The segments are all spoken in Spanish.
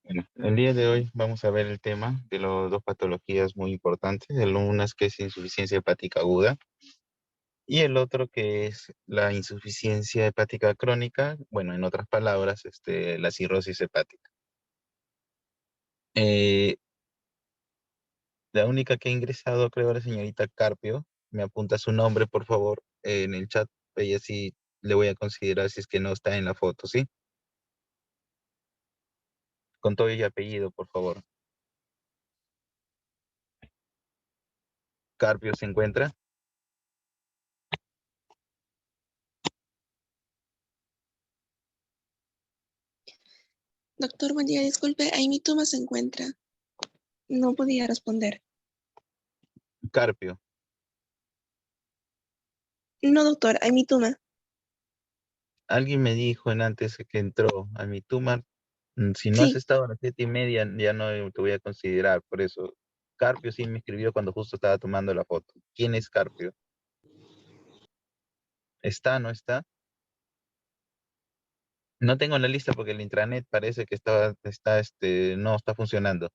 Bueno, el día de hoy vamos a ver el tema de las dos patologías muy importantes. Una es que es insuficiencia hepática aguda y el otro que es la insuficiencia hepática crónica, bueno, en otras palabras, la cirrosis hepática. Eh, la única que ha ingresado, creo, es la señorita Carpio. Me apunta su nombre, por favor, en el chat. Ella sí le voy a considerar si es que no está en la foto, ¿sí? Con todo y apellido, por favor. Carpio se encuentra. Doctor, buen día, disculpe, ahí mi tuma se encuentra. No podía responder. Carpio. No, doctor, ahí mi tuma. Alguien me dijo en antes que entró a mi tumor, si no has Sí, estado a las 7:30, ya no te voy a considerar. Por eso, Carpio sí me escribió cuando justo estaba tomando la foto. ¿Quién es Carpio? ¿Está, no está? No tengo la lista porque el intranet parece que no está funcionando.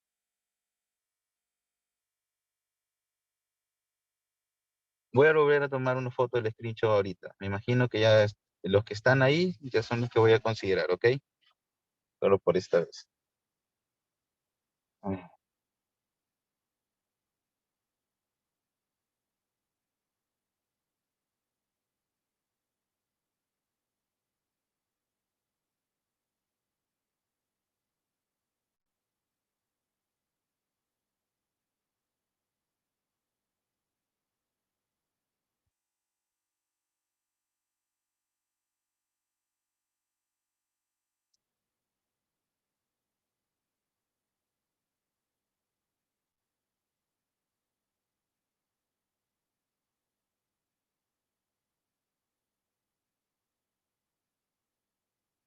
Voy a volver a tomar una foto del screenshot ahorita. Me imagino que ya los que están ahí ya son los que voy a considerar, ¿ok? Solo por esta vez. Ah,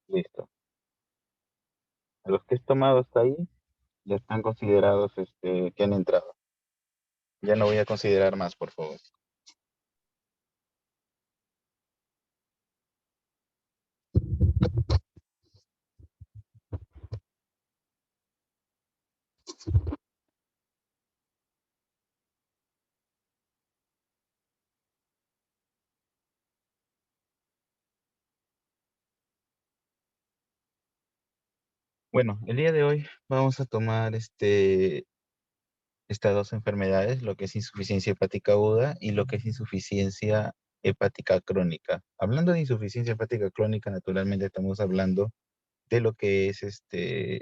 listo. Los que he tomado hasta ahí ya están considerados que han entrado. Ya no voy a considerar más, por favor. Bueno, el día de hoy vamos a tomar estas dos enfermedades, lo que es insuficiencia hepática aguda y lo que es insuficiencia hepática crónica. Hablando de insuficiencia hepática crónica, naturalmente estamos hablando de lo que es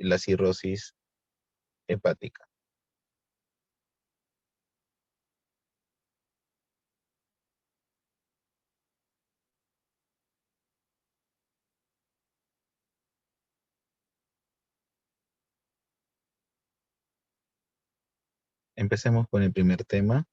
la cirrosis hepática. Empecemos con el primer tema.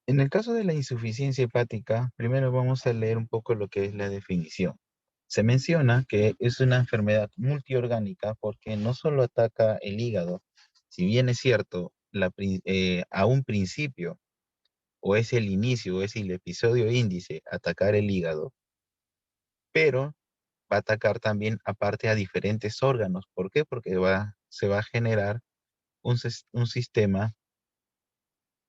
En el caso de la insuficiencia hepática, primero vamos a leer un poco lo que es la definición. Se menciona que es una enfermedad multiorgánica porque no solo ataca el hígado, si bien es cierto, a un principio, o es el inicio, o es el episodio índice, atacar el hígado, pero va a atacar también aparte a diferentes órganos. ¿Por qué? Porque se va a generar un sistema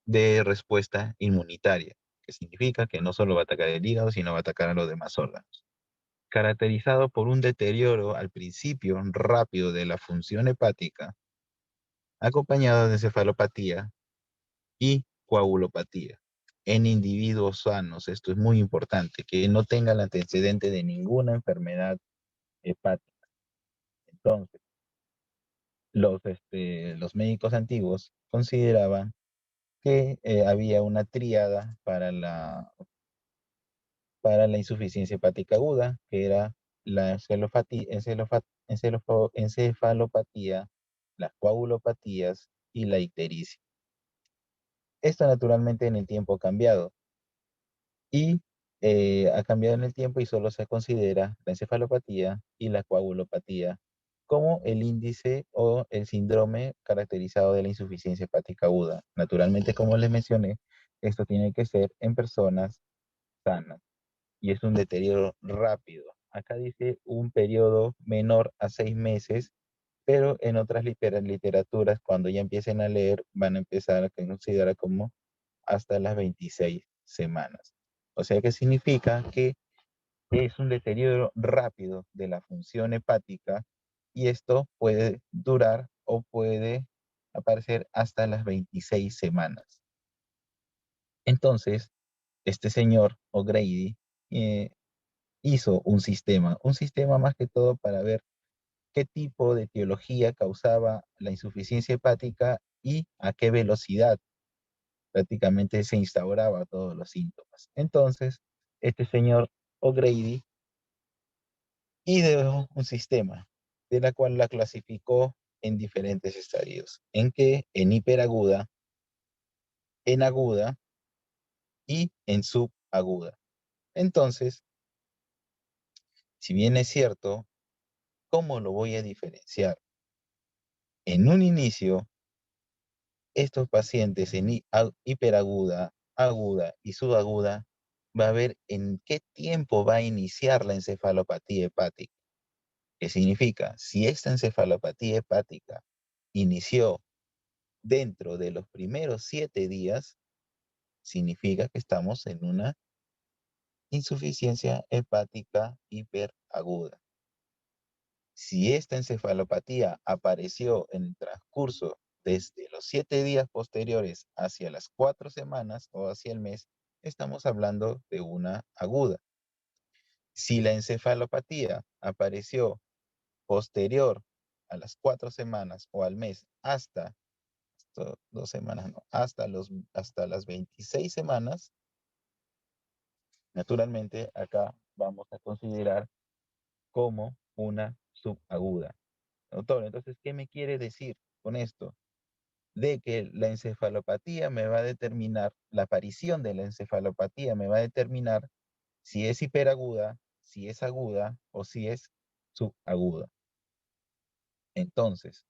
de respuesta inmunitaria, que significa que no solo va a atacar el hígado, sino va a atacar a los demás órganos. Caracterizado por un deterioro al principio rápido de la función hepática, acompañado de encefalopatía y coagulopatía. En individuos sanos, esto es muy importante, que no tengan el antecedente de ninguna enfermedad hepática. Entonces, los médicos antiguos consideraban que había una tríada para la insuficiencia hepática aguda, que era la encefalopatía, las coagulopatías y la ictericia. Esto naturalmente en el tiempo ha cambiado y ha cambiado en el tiempo y solo se considera la encefalopatía y la coagulopatía como el índice o el síndrome caracterizado de la insuficiencia hepática aguda. Naturalmente, como les mencioné, esto tiene que ser en personas sanas. y es un deterioro rápido. Acá dice un periodo menor a 6 meses, pero en otras literaturas, cuando ya empiecen a leer, van a empezar a considerar como hasta las 26 semanas. O sea que significa que es un deterioro rápido de la función hepática y esto puede durar o puede aparecer hasta las 26 semanas. Entonces, este señor O'Grady hizo un sistema más que todo para ver qué tipo de etiología causaba la insuficiencia hepática y a qué velocidad prácticamente se instauraba todos los síntomas. Entonces, este señor O'Grady ideó un sistema de la cual la clasificó en diferentes estadios, en hiperaguda, en aguda y en subaguda. Entonces, si bien es cierto, ¿cómo lo voy a diferenciar? En un inicio, estos pacientes en hiperaguda, aguda y subaguda, va a ver en qué tiempo va a iniciar la encefalopatía hepática. ¿Qué significa? Si esta encefalopatía hepática inició dentro de los primeros 7 días, significa que estamos en una insuficiencia hepática hiperaguda. Si esta encefalopatía apareció en el transcurso desde los 7 días posteriores hacia las 4 semanas o hacia el mes, estamos hablando de una aguda. Si la encefalopatía apareció posterior a las 4 semanas o al mes hasta 2 semanas, no, hasta las 26 semanas, naturalmente acá vamos a considerar como una subaguda. Doctor, entonces, ¿qué me quiere decir con esto? De que la encefalopatía me va a determinar, la aparición de la encefalopatía me va a determinar si es hiperaguda, si es aguda o si es subaguda. Entonces,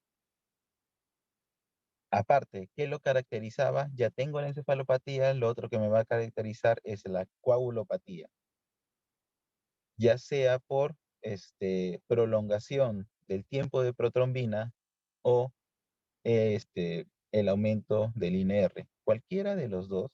aparte, ¿qué lo caracterizaba? Ya tengo la encefalopatía, lo otro que me va a caracterizar es la coagulopatía, ya sea por prolongación del tiempo de protrombina o el aumento del INR. Cualquiera de los dos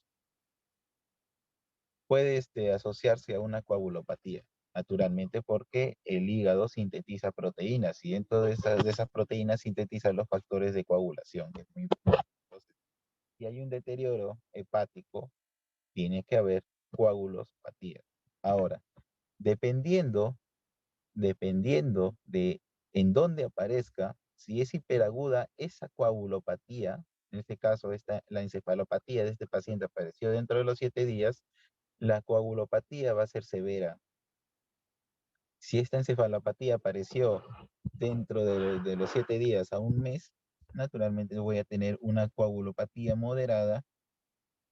puede asociarse a una coagulopatía, naturalmente porque el hígado sintetiza proteínas y dentro de esas proteínas sintetiza los factores de coagulación, que es muy importante. Entonces, si hay un deterioro hepático, tiene que haber coagulopatía. Ahora, dependiendo de en dónde aparezca, si es hiperaguda, esa coagulopatía, en este caso la encefalopatía de este paciente apareció dentro de los 7 días, la coagulopatía va a ser severa. Si esta encefalopatía apareció dentro de los 7 días a un mes, naturalmente voy a tener una coagulopatía moderada.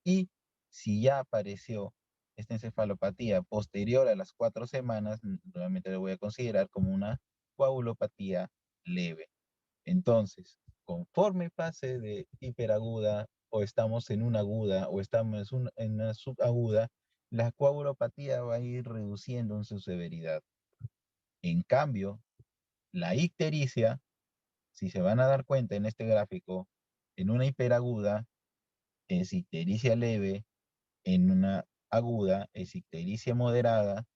Y si ya apareció esta encefalopatía posterior a las 4 semanas, nuevamente lo voy a considerar como una coagulopatía leve. Entonces, conforme pase de hiperaguda o estamos en una aguda o estamos en una subaguda, la coagulopatía va a ir reduciendo en su severidad. En cambio, la ictericia, si se van a dar cuenta en este gráfico, en una hiperaguda es ictericia leve, en una aguda es ictericia moderada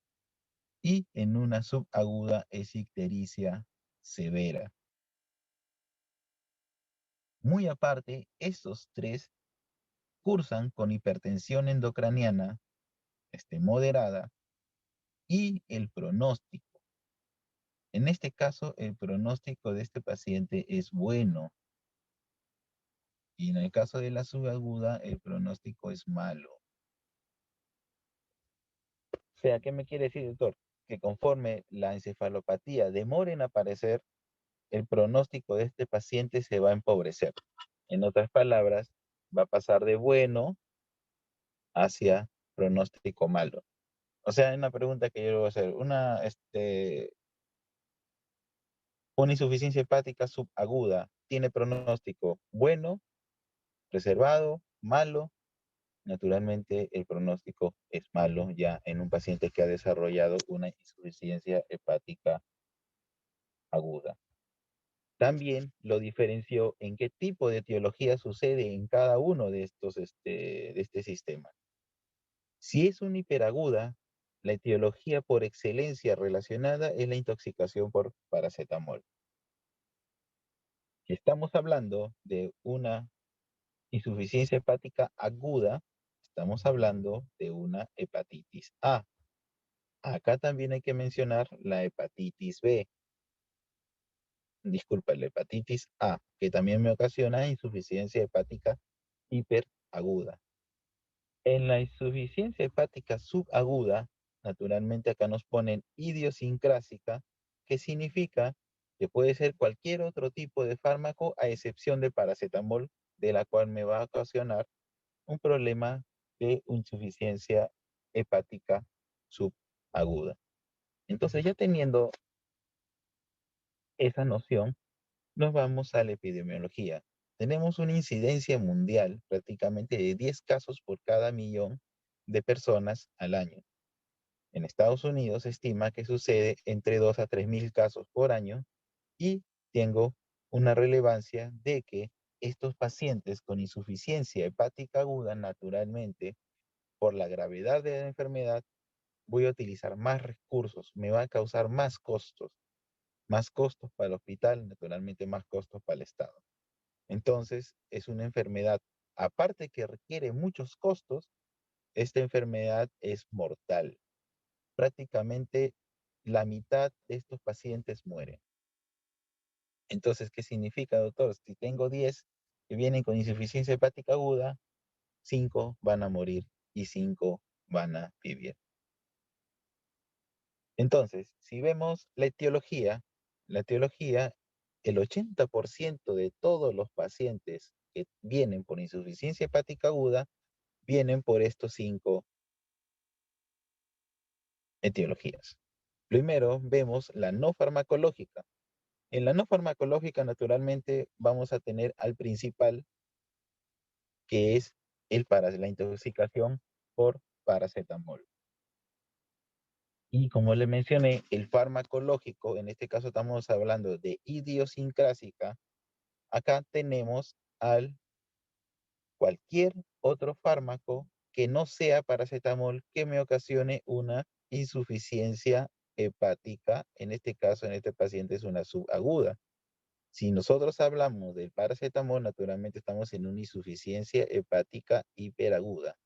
y en una subaguda es ictericia severa. Muy aparte, estos tres cursan con hipertensión endocraniana moderada y el pronóstico. En este caso, el pronóstico de este paciente es bueno y en el caso de la subaguda, el pronóstico es malo. O sea, ¿qué me quiere decir, doctor? Que conforme la encefalopatía demore en aparecer, el pronóstico de este paciente se va a empobrecer. En otras palabras, va a pasar de bueno hacia pronóstico malo. O sea, hay una pregunta que yo le voy a hacer. Una insuficiencia hepática subaguda tiene pronóstico bueno, reservado, malo. naturalmente el pronóstico es malo ya en un paciente que ha desarrollado una insuficiencia hepática aguda. También lo diferenció en qué tipo de etiología sucede en cada uno de estos, de este sistema. Si es una hiperaguda, la etiología por excelencia relacionada es la intoxicación por paracetamol. Si estamos hablando de una insuficiencia hepática aguda, estamos hablando de una hepatitis A. Acá también hay que mencionar la hepatitis B, disculpa, la hepatitis A, que también me ocasiona insuficiencia hepática hiperaguda. En la insuficiencia hepática subaguda, naturalmente acá nos ponen idiosincrásica, que significa que puede ser cualquier otro tipo de fármaco a excepción de paracetamol, de la cual me va a ocasionar un problema de insuficiencia hepática subaguda. Entonces, ya teniendo esa noción, nos vamos a la epidemiología. Tenemos una incidencia mundial prácticamente de 10 casos por cada millón de personas al año. En Estados Unidos se estima que sucede entre 2 a 3 mil casos por año y tengo una relevancia de que estos pacientes con insuficiencia hepática aguda, naturalmente, por la gravedad de la enfermedad, voy a utilizar más recursos, me va a causar más costos para el hospital, naturalmente más costos para el Estado. Entonces, es una enfermedad, aparte que requiere muchos costos, esta enfermedad es mortal. Prácticamente la mitad de estos pacientes mueren. Entonces, ¿qué significa, doctor? Si tengo 10 que vienen con insuficiencia hepática aguda, 5 van a morir y 5 van a vivir. Entonces, si vemos la etiología, el 80% de todos los pacientes que vienen por insuficiencia hepática aguda vienen por estos 5 etiologías. Primero, vemos la no farmacológica. En la no farmacológica, naturalmente, vamos a tener al principal, que es la intoxicación por paracetamol. Y como le mencioné, el farmacológico, en este caso estamos hablando de idiosincrásica, acá tenemos al cualquier otro fármaco que no sea paracetamol que me ocasione una insuficiencia hepática, en este caso, en este paciente es una subaguda. Si nosotros hablamos del paracetamol, naturalmente estamos en una insuficiencia hepática hiperaguda.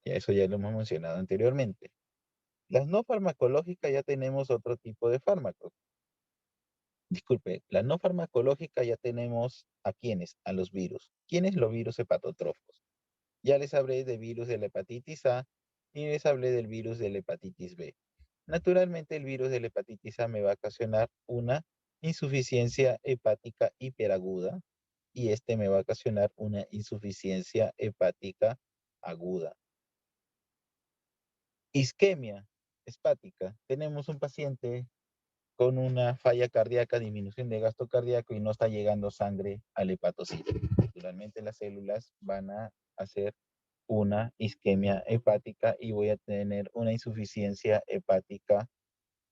Y eso ya lo hemos mencionado anteriormente. Las no farmacológicas ya tenemos otro tipo de fármacos. Disculpe, la no farmacológica ya tenemos a quiénes, a los virus. ¿Quiénes los virus hepatotróficos? Ya les hablé del virus de la hepatitis A y les hablé del virus de la hepatitis B. Naturalmente, el virus de la hepatitis A me va a ocasionar una insuficiencia hepática hiperaguda y este me va a ocasionar una insuficiencia hepática aguda. Isquemia hepática. Tenemos un paciente con una falla cardíaca, disminución de gasto cardíaco y no está llegando sangre al hepatocito. Naturalmente las células van a hacer una isquemia hepática y voy a tener una insuficiencia hepática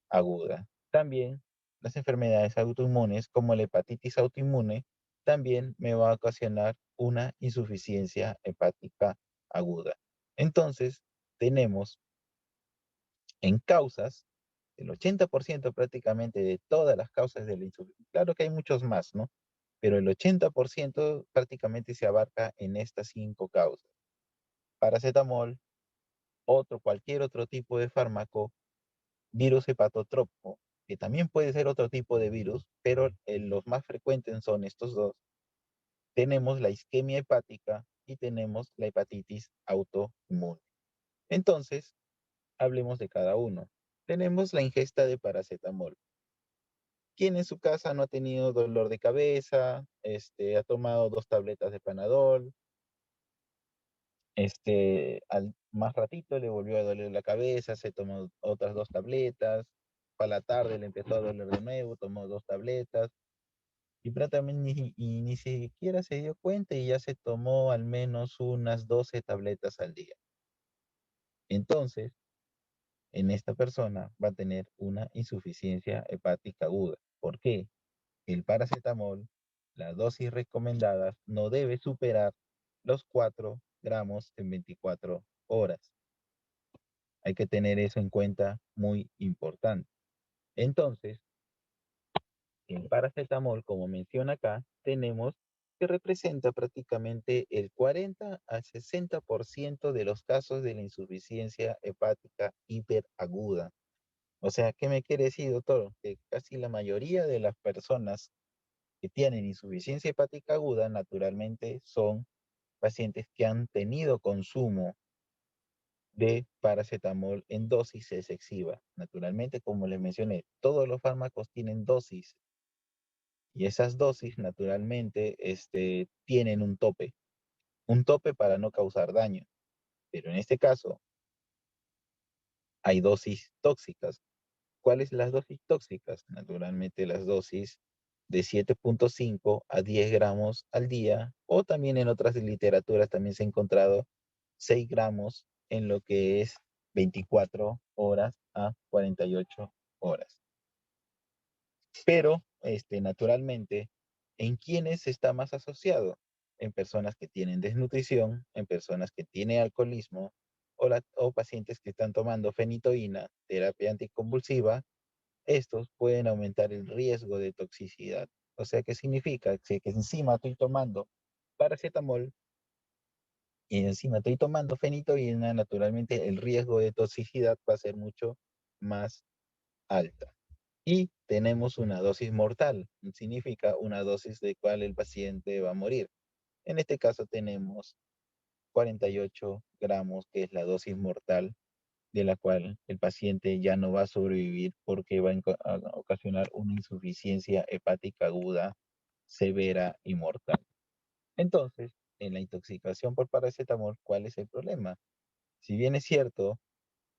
aguda. También las enfermedades autoinmunes como la hepatitis autoinmune también me va a ocasionar una insuficiencia hepática aguda. Entonces, tenemos en causas, el 80% prácticamente de todas las causas de la insuficiencia. Claro que hay muchos más, ¿no? Pero el 80% prácticamente se abarca en estas 5 causas. Paracetamol, cualquier otro tipo de fármaco, virus hepatotrópico, que también puede ser otro tipo de virus, pero los más frecuentes son estos dos. Tenemos la isquemia hepática y tenemos la hepatitis autoinmune. Entonces, hablemos de cada uno. Tenemos la ingesta de paracetamol. ¿Quién en su casa no ha tenido dolor de cabeza? Ha tomado 2 tabletas de Panadol. Al más ratito le volvió a doler la cabeza, se tomó otras 2 tabletas. Para la tarde le empezó a doler de nuevo, tomó 2 tabletas. pero también ni siquiera se dio cuenta y ya se tomó al menos unas 12 tabletas al día. Entonces, en esta persona va a tener una insuficiencia hepática aguda. ¿Por qué? El paracetamol, las dosis recomendadas, no debe superar los 4 gramos en 24 horas. Hay que tener eso en cuenta, muy importante. Entonces, el paracetamol, como menciona acá, tenemos que representa prácticamente el 40 al 60% de los casos de la insuficiencia hepática hiperaguda. O sea, ¿qué me quiere decir, doctor? Que casi la mayoría de las personas que tienen insuficiencia hepática aguda, naturalmente, son pacientes que han tenido consumo de paracetamol en dosis excesiva. Naturalmente, como les mencioné, todos los fármacos tienen dosis y esas dosis, naturalmente, tienen un tope para no causar daño. Pero en este caso, hay dosis tóxicas. ¿Cuáles las dosis tóxicas? Naturalmente las dosis de 7.5 a 10 gramos al día, o también en otras literaturas también se ha encontrado 6 gramos en lo que es 24 horas a 48 horas. Pero, naturalmente, ¿en quiénes está más asociado? En personas que tienen desnutrición, en personas que tienen alcoholismo, o pacientes que están tomando fenitoína, terapia anticonvulsiva. Estos pueden aumentar el riesgo de toxicidad. O sea, ¿qué significa? Que encima estoy tomando paracetamol y encima estoy tomando fenitoína, naturalmente el riesgo de toxicidad va a ser mucho más alta. Y tenemos una dosis mortal, significa una dosis de cual el paciente va a morir. En este caso tenemos 48 gramos, que es la dosis mortal de la cual el paciente ya no va a sobrevivir porque va a ocasionar una insuficiencia hepática aguda, severa y mortal. Entonces, en la intoxicación por paracetamol, ¿cuál es el problema? Si bien es cierto,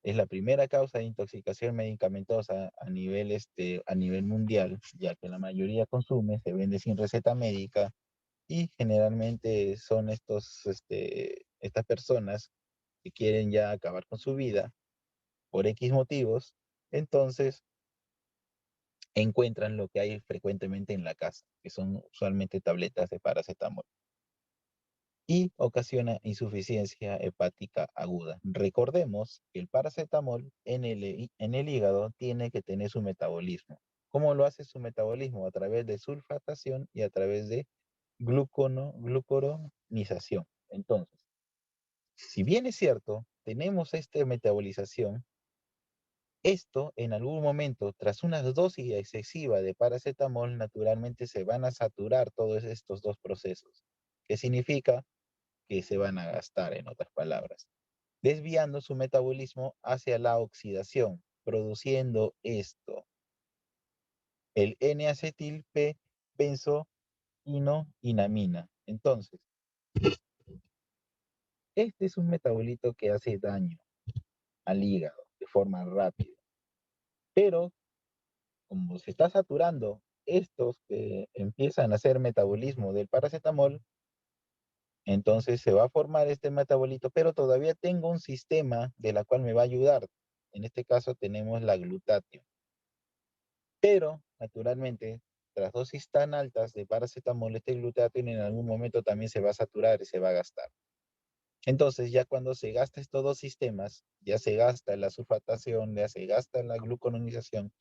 es la primera causa de intoxicación medicamentosa a nivel mundial, ya que la mayoría consume, se vende sin receta médica y generalmente son estas personas que quieren ya acabar con su vida por X motivos, entonces encuentran lo que hay frecuentemente en la casa, que son usualmente tabletas de paracetamol, y ocasiona insuficiencia hepática aguda. Recordemos que el paracetamol en el hígado tiene que tener su metabolismo. ¿Cómo lo hace su metabolismo? A través de sulfatación y a través de glucoronización. Entonces, si bien es cierto, tenemos esta metabolización, esto en algún momento, tras una dosis excesiva de paracetamol, naturalmente se van a saturar todos estos dos procesos. ¿Qué significa? Que se van a gastar, en otras palabras, desviando su metabolismo hacia la oxidación, produciendo esto, el N-acetil-P-benzoinoinamina. Entonces, este es un metabolito que hace daño al hígado de forma rápida, pero como se está saturando estos que empiezan a hacer metabolismo del paracetamol, entonces se va a formar este metabolito, pero todavía tengo un sistema de la cual me va a ayudar. En este caso tenemos la glutatión. Pero, naturalmente, tras dosis tan altas de paracetamol, este glutatión en algún momento también se va a saturar y se va a gastar. Entonces, ya cuando se gasta estos dos sistemas, ya se gasta la sulfatación, ya se gasta la glucuronización,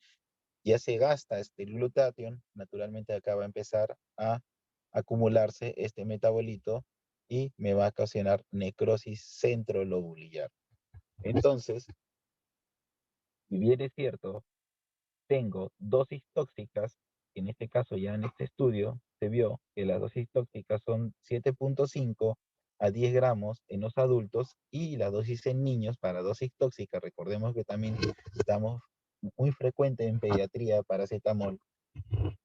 ya se gasta este glutatión, naturalmente acá va a empezar a acumularse este metabolito y me va a ocasionar necrosis centrolobular. Entonces, si bien es cierto, tengo dosis tóxicas, en este caso ya en este estudio se vio que las dosis tóxicas son 7.5 a 10 gramos en los adultos, y la dosis en niños para dosis tóxica, recordemos que también estamos muy frecuente en pediatría paracetamol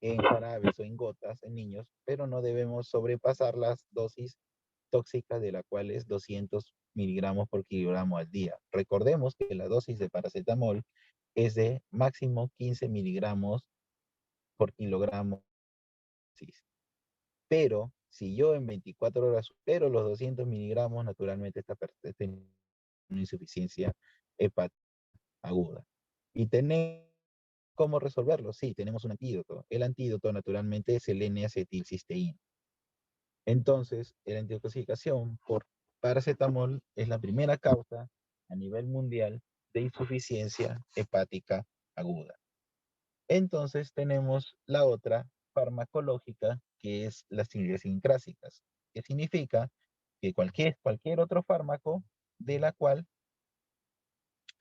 en jarabes o en gotas en niños, pero no debemos sobrepasar las dosis tóxicas, de la cual es 200 miligramos por kilogramo al día. Recordemos que la dosis de paracetamol es de máximo 15 miligramos por kilogramo Pero si yo en 24 horas supero los 200 miligramos, naturalmente esta una insuficiencia hepática aguda. Y tenemos cómo resolverlo. Sí, tenemos un antídoto. El antídoto naturalmente es el N-acetilcisteína. Entonces, la intoxicación por paracetamol es la primera causa a nivel mundial de insuficiencia hepática aguda. Entonces tenemos la otra farmacológica, que es las idiosincrásicas, que significa que cualquier otro fármaco de la cual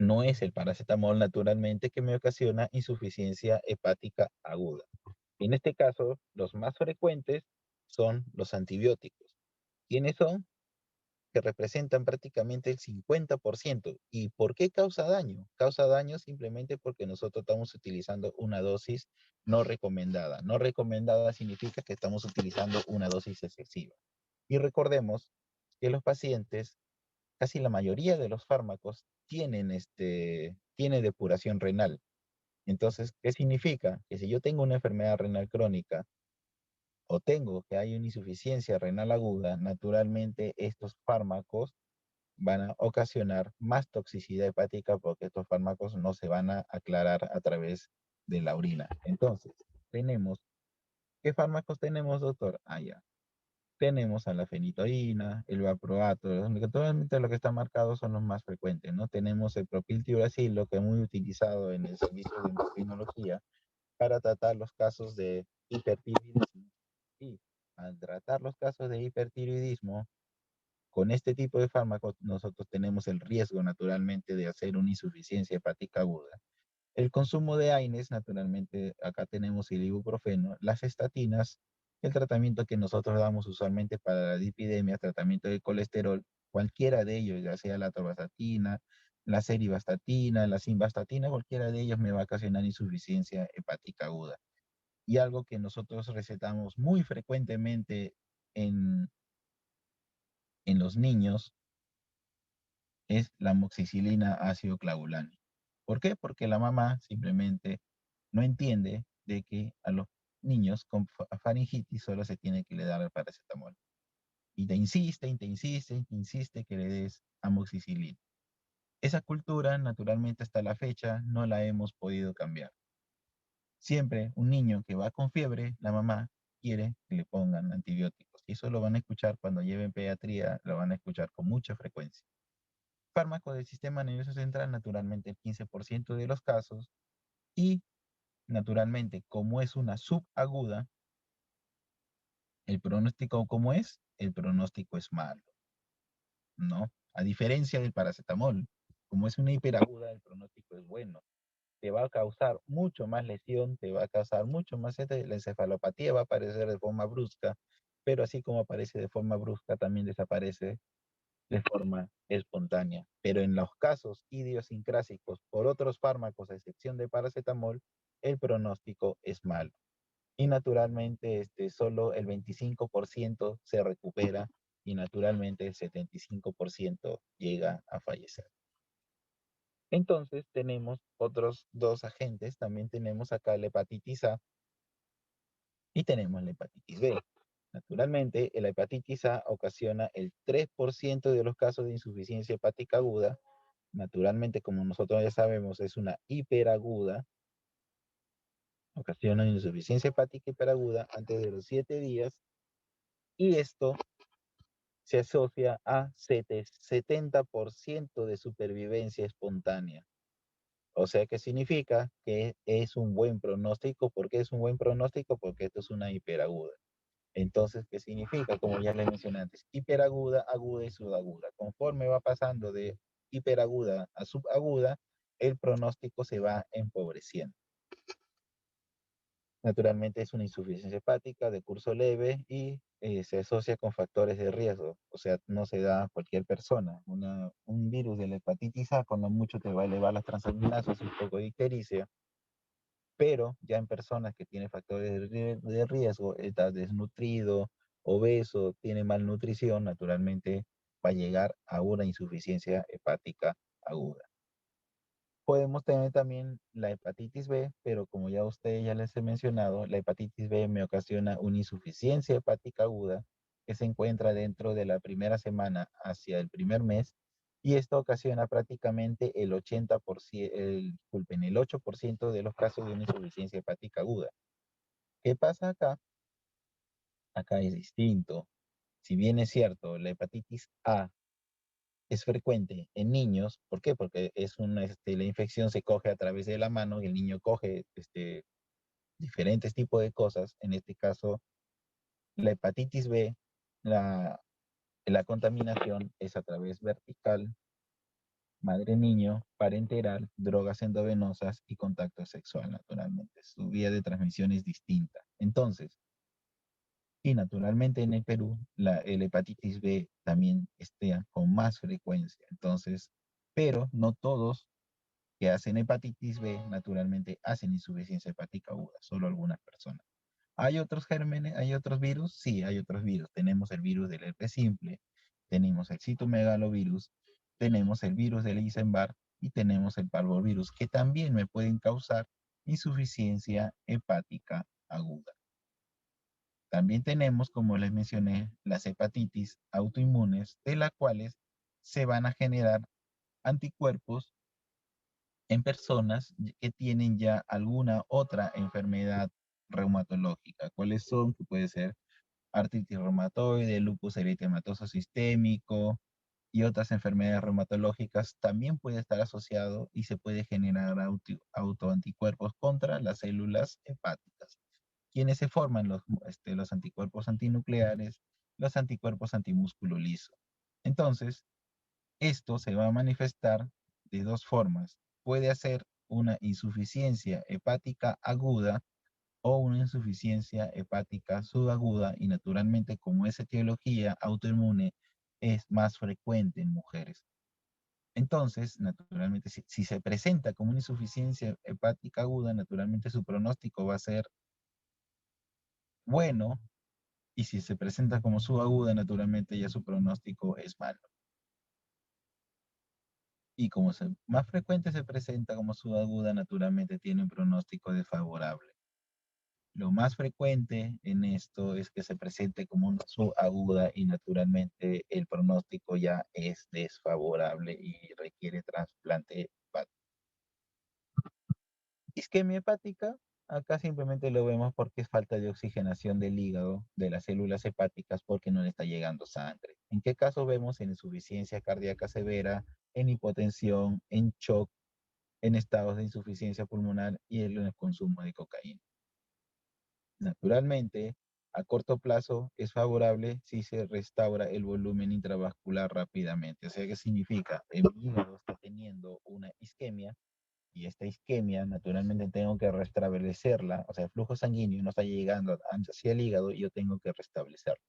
no es el paracetamol naturalmente que me ocasiona insuficiencia hepática aguda. En este caso, los más frecuentes son los antibióticos. ¿Quiénes son? Que representan prácticamente el 50%. ¿Y por qué causa daño? Causa daño simplemente porque nosotros estamos utilizando una dosis no recomendada. No recomendada significa que estamos utilizando una dosis excesiva. Y recordemos que los pacientes, casi la mayoría de los fármacos tiene depuración renal. Entonces, ¿qué significa? Que si yo tengo una enfermedad renal crónica o tengo que hay una insuficiencia renal aguda, naturalmente estos fármacos van a ocasionar más toxicidad hepática porque estos fármacos no se van a aclarar a través de la orina. Entonces, ¿qué fármacos tenemos, doctor? Ah, ya. Tenemos a la fenitoína, el valproato, totalmente lo que está marcado son los más frecuentes, ¿no? Tenemos el propiltiuracilo, que es muy utilizado en el servicio de endocrinología para tratar los casos de hipertiroidismo. Y al tratar los casos de hipertiroidismo, con este tipo de fármacos nosotros tenemos el riesgo naturalmente de hacer una insuficiencia hepática aguda. El consumo de AINES, naturalmente, acá tenemos el ibuprofeno, las estatinas, el tratamiento que nosotros damos usualmente para la lipidemia, tratamiento de colesterol, cualquiera de ellos, ya sea la atorvastatina, la serivastatina, la simvastatina, cualquiera de ellos me va a ocasionar insuficiencia hepática aguda. Y algo que nosotros recetamos muy frecuentemente en, en los niños es la amoxicilina ácido clavulánico. ¿Por qué? Porque la mamá simplemente no entiende de que a los niños con faringitis solo se tiene que le dar el paracetamol. Y te insiste que le des amoxicilina. Esa cultura, naturalmente, hasta la fecha no la hemos podido cambiar. Siempre un niño que va con fiebre, la mamá quiere que le pongan antibióticos. Y eso lo van a escuchar cuando lleven pediatría, lo van a escuchar con mucha frecuencia. Fármaco del sistema nervioso central, naturalmente el 15% de los casos, y naturalmente, como es una subaguda, el pronóstico, ¿cómo es? El pronóstico es malo, ¿no? A diferencia del paracetamol, como es una hiperaguda, el pronóstico es bueno. Te va a causar mucho más lesión, te va a causar mucho más la encefalopatía va a aparecer de forma brusca, pero así como aparece de forma brusca, también desaparece de forma espontánea. Pero en los casos idiosincrásicos por otros fármacos, a excepción de paracetamol, el pronóstico es malo. Y naturalmente solo el 25% se recupera y naturalmente el 75% llega a fallecer. Entonces tenemos otros dos agentes, también tenemos acá la hepatitis A y tenemos la hepatitis B. Naturalmente, la hepatitis A ocasiona el 3% de los casos de insuficiencia hepática aguda. Naturalmente, como nosotros ya sabemos, es una hiperaguda, ocasiona insuficiencia hepática hiperaguda antes de los 7 días y esto se asocia a 70% de supervivencia espontánea. O sea que significa que es un buen pronóstico. ¿Por qué es un buen pronóstico? Porque esto es una hiperaguda. Entonces, ¿qué significa? Como ya les mencioné antes, hiperaguda, aguda y subaguda. Conforme va pasando de hiperaguda a subaguda, el pronóstico se va empobreciendo. Naturalmente es una insuficiencia hepática de curso leve y se asocia con factores de riesgo. O sea, no se da a cualquier persona. Un virus de la hepatitis A con lo mucho te va a elevar las transaminasas y un poco de ictericia, pero ya en personas que tienen factores de riesgo, está desnutrido, obeso, tiene malnutrición, naturalmente va a llegar a una insuficiencia hepática aguda. Podemos tener también la hepatitis B, pero como ya ustedes ya les he mencionado, la hepatitis B me ocasiona una insuficiencia hepática aguda que se encuentra dentro de la primera semana hacia el primer mes y esto ocasiona prácticamente el 80%, disculpen, el 8% de los casos de una insuficiencia hepática aguda. ¿Qué pasa acá? Acá es distinto. Si bien es cierto, la hepatitis A es frecuente en niños. ¿Por qué? Porque la infección se coge a través de la mano y el niño coge diferentes tipos de cosas. En este caso, la hepatitis B, la, la contaminación es a través vertical, madre-niño, parenteral, drogas endovenosas y contacto sexual, naturalmente. Su vía de transmisión es distinta. Entonces, y naturalmente en el Perú, el hepatitis B también está con más frecuencia. Entonces, pero no todos que hacen hepatitis B naturalmente hacen insuficiencia hepática aguda, solo algunas personas. ¿Hay otros gérmenes? ¿Hay otros virus? Sí, hay otros virus. Tenemos el virus del herpes simple, tenemos el citomegalovirus, tenemos el virus del Epstein-Barr y tenemos el parvovirus, que también me pueden causar insuficiencia hepática aguda. También tenemos, como les mencioné, las hepatitis autoinmunes, de las cuales se van a generar anticuerpos en personas que tienen ya alguna otra enfermedad reumatológica. ¿Cuáles son? Que puede ser artritis reumatoide, lupus eritematoso sistémico y otras enfermedades reumatológicas. También puede estar asociado y se puede generar autoanticuerpos contra las células hepáticas, quienes se forman los anticuerpos antinucleares, los anticuerpos antimúsculo liso. Entonces, esto se va a manifestar de dos formas. Puede hacer una insuficiencia hepática aguda o una insuficiencia hepática subaguda y naturalmente como esa etiología autoinmune es más frecuente en mujeres. Entonces, naturalmente, si se presenta como una insuficiencia hepática aguda, naturalmente su pronóstico va a ser bueno y si se presenta como subaguda, naturalmente ya su pronóstico es malo. Y como más frecuente se presenta como subaguda, naturalmente tiene un pronóstico desfavorable. Lo más frecuente en esto es que se presente como una subaguda y naturalmente el pronóstico ya es desfavorable y requiere trasplante hepático. Isquemia hepática, acá simplemente lo vemos porque es falta de oxigenación del hígado, de las células hepáticas, porque no le está llegando sangre. ¿En qué caso vemos? En insuficiencia cardíaca severa, en hipotensión, en shock, en estados de insuficiencia pulmonar y en el consumo de cocaína. Naturalmente, a corto plazo es favorable si se restaura el volumen intravascular rápidamente. O sea, ¿qué significa? El hígado está teniendo una isquemia y esta isquemia naturalmente tengo que restablecerla. O sea, el flujo sanguíneo no está llegando hacia el hígado y yo tengo que restablecerlo.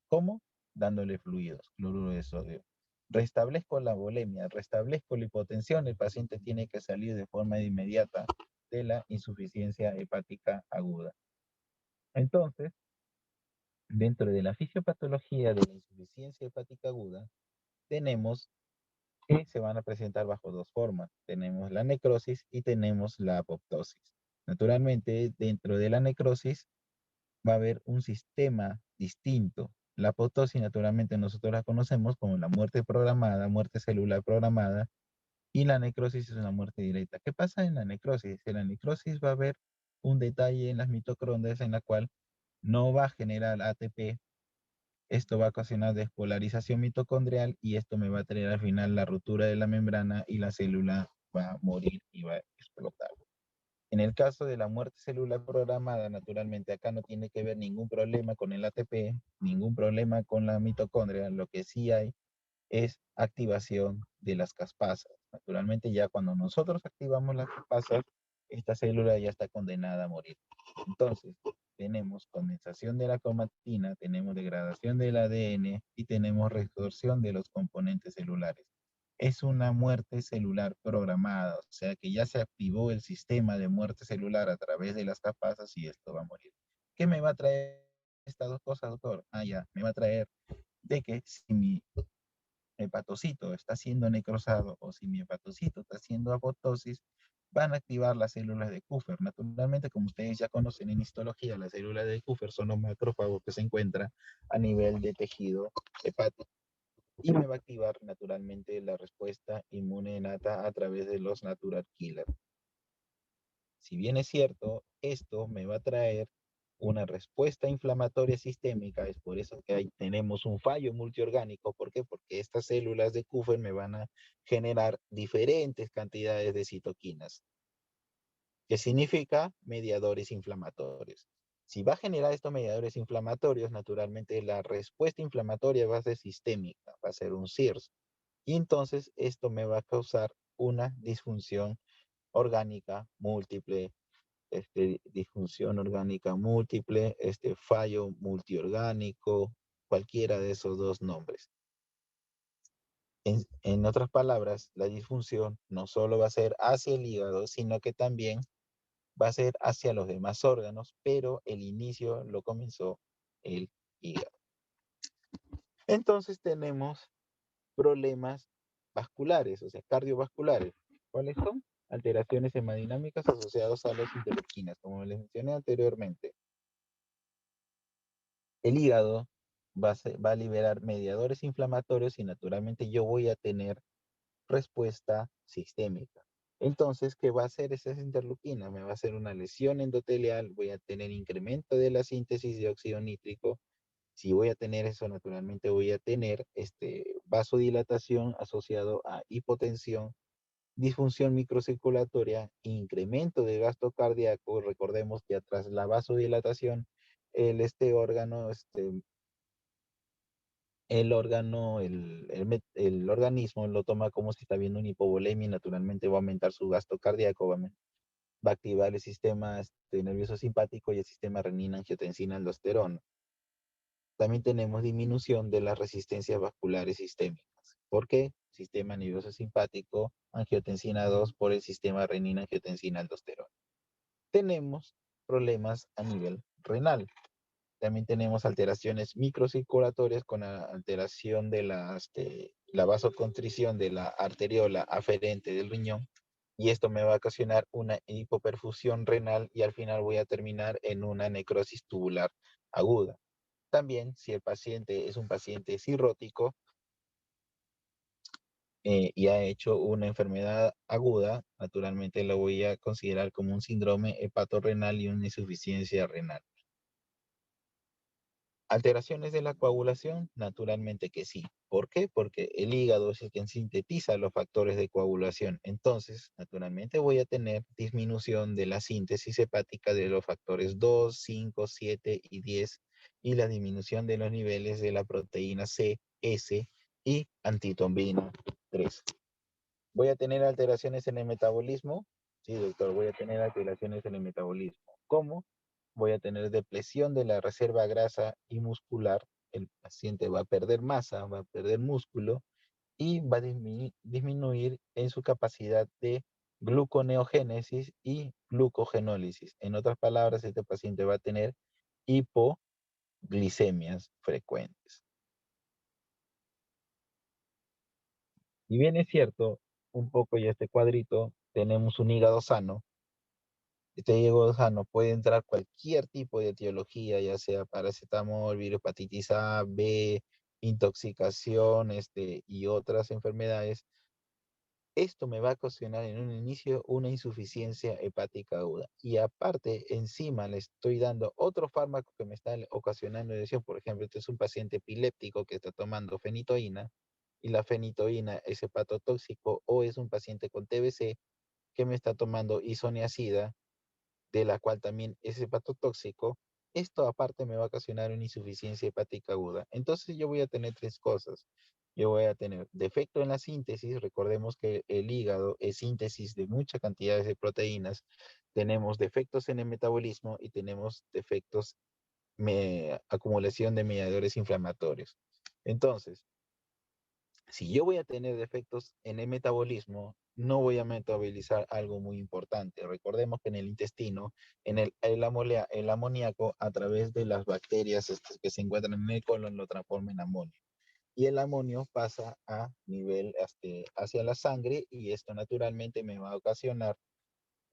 ¿Cómo? Dándole fluidos, cloruro de sodio. Restablezco la volemia, restablezco la hipotensión, el paciente tiene que salir de forma inmediata de la insuficiencia hepática aguda. Entonces, dentro de la fisiopatología de la insuficiencia hepática aguda, tenemos que se van a presentar bajo dos formas. Tenemos la necrosis y tenemos la apoptosis. Naturalmente, dentro de la necrosis va a haber un sistema distinto. La apoptosis, naturalmente, nosotros la conocemos como la muerte programada, muerte celular programada, y la necrosis es una muerte directa. ¿Qué pasa en la necrosis? En la necrosis va a haber un detalle en las mitocondrias en la cual no va a generar ATP. Esto va a ocasionar despolarización mitocondrial y esto me va a traer al final la ruptura de la membrana y la célula va a morir y va a explotar. En el caso de la muerte celular programada, naturalmente acá no tiene que ver ningún problema con el ATP, ningún problema con la mitocondria. Lo que sí hay es activación de las caspasas. Naturalmente ya cuando nosotros activamos las caspasas, esta célula ya está condenada a morir. Entonces, tenemos condensación de la cromatina, tenemos degradación del ADN y tenemos resorción de los componentes celulares. Es una muerte celular programada, o sea que ya se activó el sistema de muerte celular a través de las caspasas y esto va a morir. ¿Qué me va a traer estas dos cosas, doctor? Ah, ya, me va a traer de que si mi hepatocito está siendo necrosado o si mi hepatocito está haciendo apoptosis, van a activar las células de Kupffer. Naturalmente, como ustedes ya conocen en histología, las células de Kupffer son los macrófagos que se encuentran a nivel de tejido hepático y me va a activar naturalmente la respuesta inmune innata a través de los natural killer. Si bien es cierto, esto me va a traer una respuesta inflamatoria sistémica, es por eso que ahí tenemos un fallo multiorgánico. ¿Por qué? Porque estas células de Kupffer me van a generar diferentes cantidades de citoquinas, que significa mediadores inflamatorios. Si va a generar estos mediadores inflamatorios, naturalmente la respuesta inflamatoria va a ser sistémica, va a ser un CIRS. Y entonces esto me va a causar una disfunción orgánica múltiple, disfunción orgánica múltiple, fallo multiorgánico, cualquiera de esos dos nombres. En otras palabras, la disfunción no solo va a ser hacia el hígado, sino que también va a ser hacia los demás órganos, pero el inicio lo comenzó el hígado. Entonces tenemos problemas vasculares, o sea, cardiovasculares. ¿Cuáles son? Alteraciones hemodinámicas asociadas a las interleuquinas, como les mencioné anteriormente. El hígado va a liberar mediadores inflamatorios y naturalmente yo voy a tener respuesta sistémica. Entonces, ¿qué va a hacer esa interleuquina? Me va a hacer una lesión endotelial, voy a tener incremento de la síntesis de óxido nítrico. Si voy a tener eso, naturalmente voy a tener vasodilatación asociado a hipotensión, disfunción microcirculatoria, incremento de gasto cardíaco. Recordemos que tras la vasodilatación, este órgano, el organismo lo toma como si está viendo una hipovolemia y naturalmente va a aumentar su gasto cardíaco, va a activar el sistema nervioso simpático y el sistema renina-angiotensina-aldosterona. También tenemos disminución de las resistencias vasculares sistémicas. ¿Por qué? Sistema nervioso simpático, angiotensina 2 por el sistema renina-angiotensina-aldosterona. Tenemos problemas a nivel renal. También tenemos alteraciones microcirculatorias con la alteración de la vasoconstricción de la arteriola aferente del riñón. Y esto me va a ocasionar una hipoperfusión renal y al final voy a terminar en una necrosis tubular aguda. También, si el paciente es un paciente cirrótico y ha hecho una enfermedad aguda, naturalmente lo voy a considerar como un síndrome hepatorrenal y una insuficiencia renal. ¿Alteraciones de la coagulación? Naturalmente que sí. ¿Por qué? Porque el hígado es el que sintetiza los factores de coagulación. Entonces, naturalmente voy a tener disminución de la síntesis hepática de los factores 2, 5, 7 y 10 y la disminución de los niveles de la proteína C, S y antitombina 3. ¿Voy a tener alteraciones en el metabolismo? Sí, doctor, voy a tener alteraciones en el metabolismo. ¿Cómo? Voy a tener depresión de la reserva grasa y muscular. El paciente va a perder masa, va a perder músculo y va a disminuir en su capacidad de gluconeogénesis y glucogenólisis. En otras palabras, este paciente va a tener hipoglicemias frecuentes. Y bien es cierto, un poco ya este cuadrito, tenemos un hígado sano. Este hígado sano puede entrar cualquier tipo de etiología, ya sea paracetamol, virus hepatitis A, B, intoxicación, y otras enfermedades. Esto me va a ocasionar en un inicio una insuficiencia hepática aguda. Y aparte, encima le estoy dando otro fármaco que me está ocasionando lesión. Por ejemplo, este es un paciente epiléptico que está tomando fenitoína y la fenitoína es hepatotóxico, o es un paciente con TBC que me está tomando isoniazida, de la cual también es hepatotóxico. Esto aparte me va a ocasionar una insuficiencia hepática aguda. Entonces yo voy a tener tres cosas. Yo voy a tener defecto en la síntesis. Recordemos que el hígado es síntesis de muchas cantidades de proteínas. Tenemos defectos en el metabolismo y tenemos defectos, acumulación de mediadores inflamatorios. Entonces, si yo voy a tener defectos en el metabolismo, no voy a metabolizar algo muy importante. Recordemos que en el intestino, el amoníaco a través de las bacterias que se encuentran en el colon lo transforma en amonio. y el amonio pasa a nivel hacia la sangre y esto naturalmente me va a ocasionar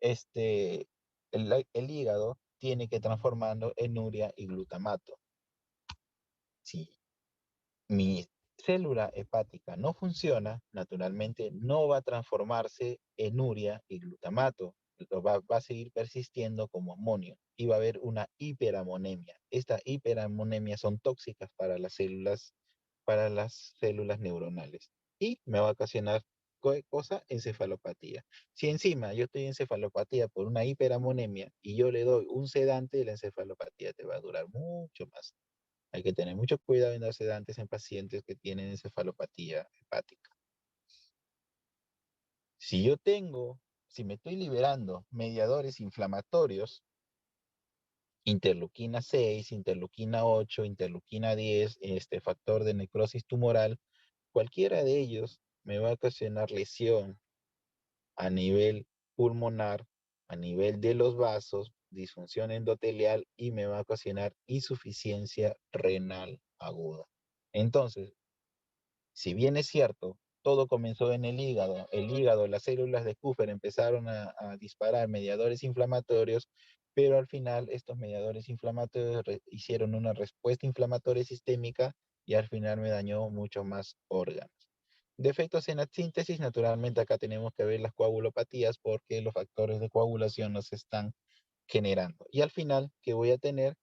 el hígado tiene que transformarlo en urea y glutamato. Si mi célula hepática no funciona, naturalmente no va a transformarse en urea y glutamato, va a seguir persistiendo como amonio y va a haber una hiperamonemia. Esta hiperamonemia son tóxicas para las células neuronales y me va a ocasionar cosa, encefalopatía. Si encima yo estoy en encefalopatía por una hiperamonemia y yo le doy un sedante, la encefalopatía te va a durar mucho más. Hay que tener mucho cuidado en dar sedantes en pacientes que tienen encefalopatía hepática. Si me estoy liberando mediadores inflamatorios, interleuquina 6, interleuquina 8, interleuquina 10, este factor de necrosis tumoral, cualquiera de ellos me va a ocasionar lesión a nivel pulmonar, a nivel de los vasos, disfunción endotelial y me va a ocasionar insuficiencia renal aguda. Entonces, si bien es cierto, todo comenzó en el hígado, las células de Kupffer empezaron a disparar mediadores inflamatorios, pero al final estos mediadores inflamatorios hicieron una respuesta inflamatoria sistémica y al final me dañó mucho más órganos. Defectos en la síntesis, naturalmente acá tenemos que ver las coagulopatías porque los factores de coagulación nos están generando. Y al final, ¿qué voy a tener?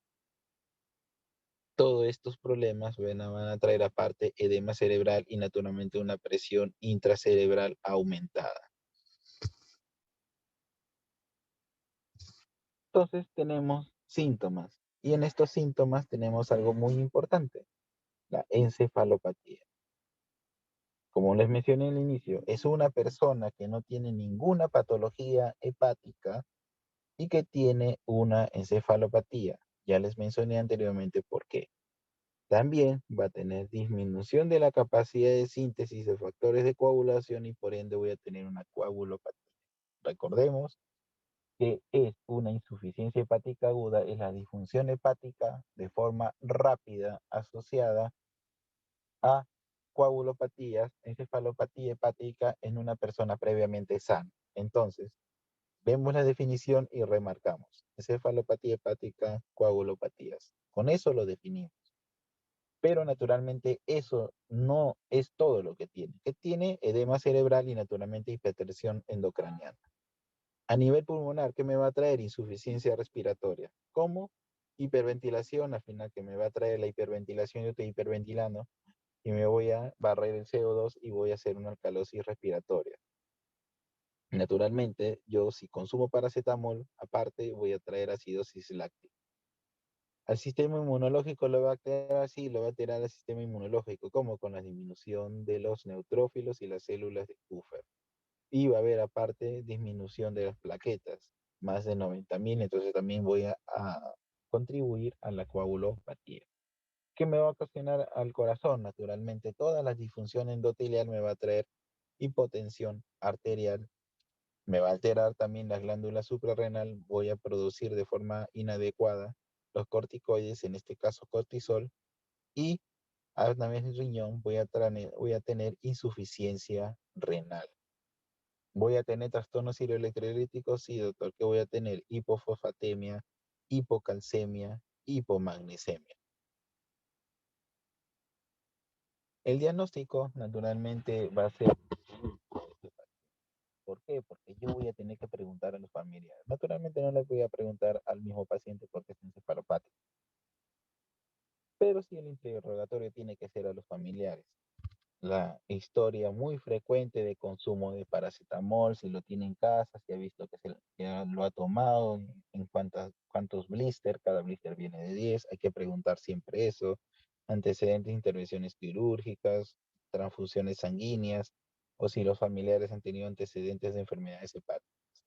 Todos estos problemas van a traer aparte edema cerebral y naturalmente una presión intracerebral aumentada. Entonces tenemos síntomas y en estos síntomas tenemos algo muy importante, la encefalopatía. Como les mencioné al inicio, es una persona que no tiene ninguna patología hepática y que tiene una encefalopatía. Ya les mencioné anteriormente por qué. También va a tener disminución de la capacidad de síntesis de factores de coagulación y por ende voy a tener una coagulopatía. Recordemos que es una insuficiencia hepática aguda, es la disfunción hepática de forma rápida asociada a coagulopatías, encefalopatía hepática en una persona previamente sana. Entonces, vemos la definición y remarcamos. Encefalopatía hepática, coagulopatías. Con eso lo definimos. Pero naturalmente eso no es todo lo que tiene. Que tiene edema cerebral y naturalmente hipertensión endocraniana. A nivel pulmonar, ¿qué me va a traer? Insuficiencia respiratoria. ¿Cómo? Hiperventilación, al final que me va a traer la hiperventilación, yo estoy hiperventilando y me voy a barrer el CO2 y voy a hacer una alcalosis respiratoria. Naturalmente, yo si consumo paracetamol, aparte voy a traer acidosis láctica. Al sistema inmunológico lo va a alterar así, lo va a alterar al sistema inmunológico, como con la disminución de los neutrófilos y las células de Kupffer. Y va a haber aparte disminución de las plaquetas, más de 90.000, entonces también voy a contribuir a la coagulopatía. ¿Qué me va a ocasionar al corazón? Naturalmente, todas las disfunciones endotelial me va a traer hipotensión arterial, me va a alterar también la glándula suprarrenal, voy a producir de forma inadecuada los corticoides, en este caso cortisol, y a través del riñón voy a tener insuficiencia renal. Voy a tener trastornos hidroelectrolíticos, sí, doctor, que voy a tener hipofosfatemia, hipocalcemia, hipomagnesemia. El diagnóstico, naturalmente, va a ser. ¿Por qué? Porque yo voy a tener que preguntar a los familiares. Naturalmente no les voy a preguntar al mismo paciente porque es encefalopático, pero sí el interrogatorio tiene que ser a los familiares. La historia muy frecuente de consumo de paracetamol, si lo tiene en casa, si ha visto que lo ha tomado, en cuántos blister, cada blister viene de 10, hay que preguntar siempre eso, antecedentes de intervenciones quirúrgicas, transfusiones sanguíneas, o si los familiares han tenido antecedentes de enfermedades hepáticas.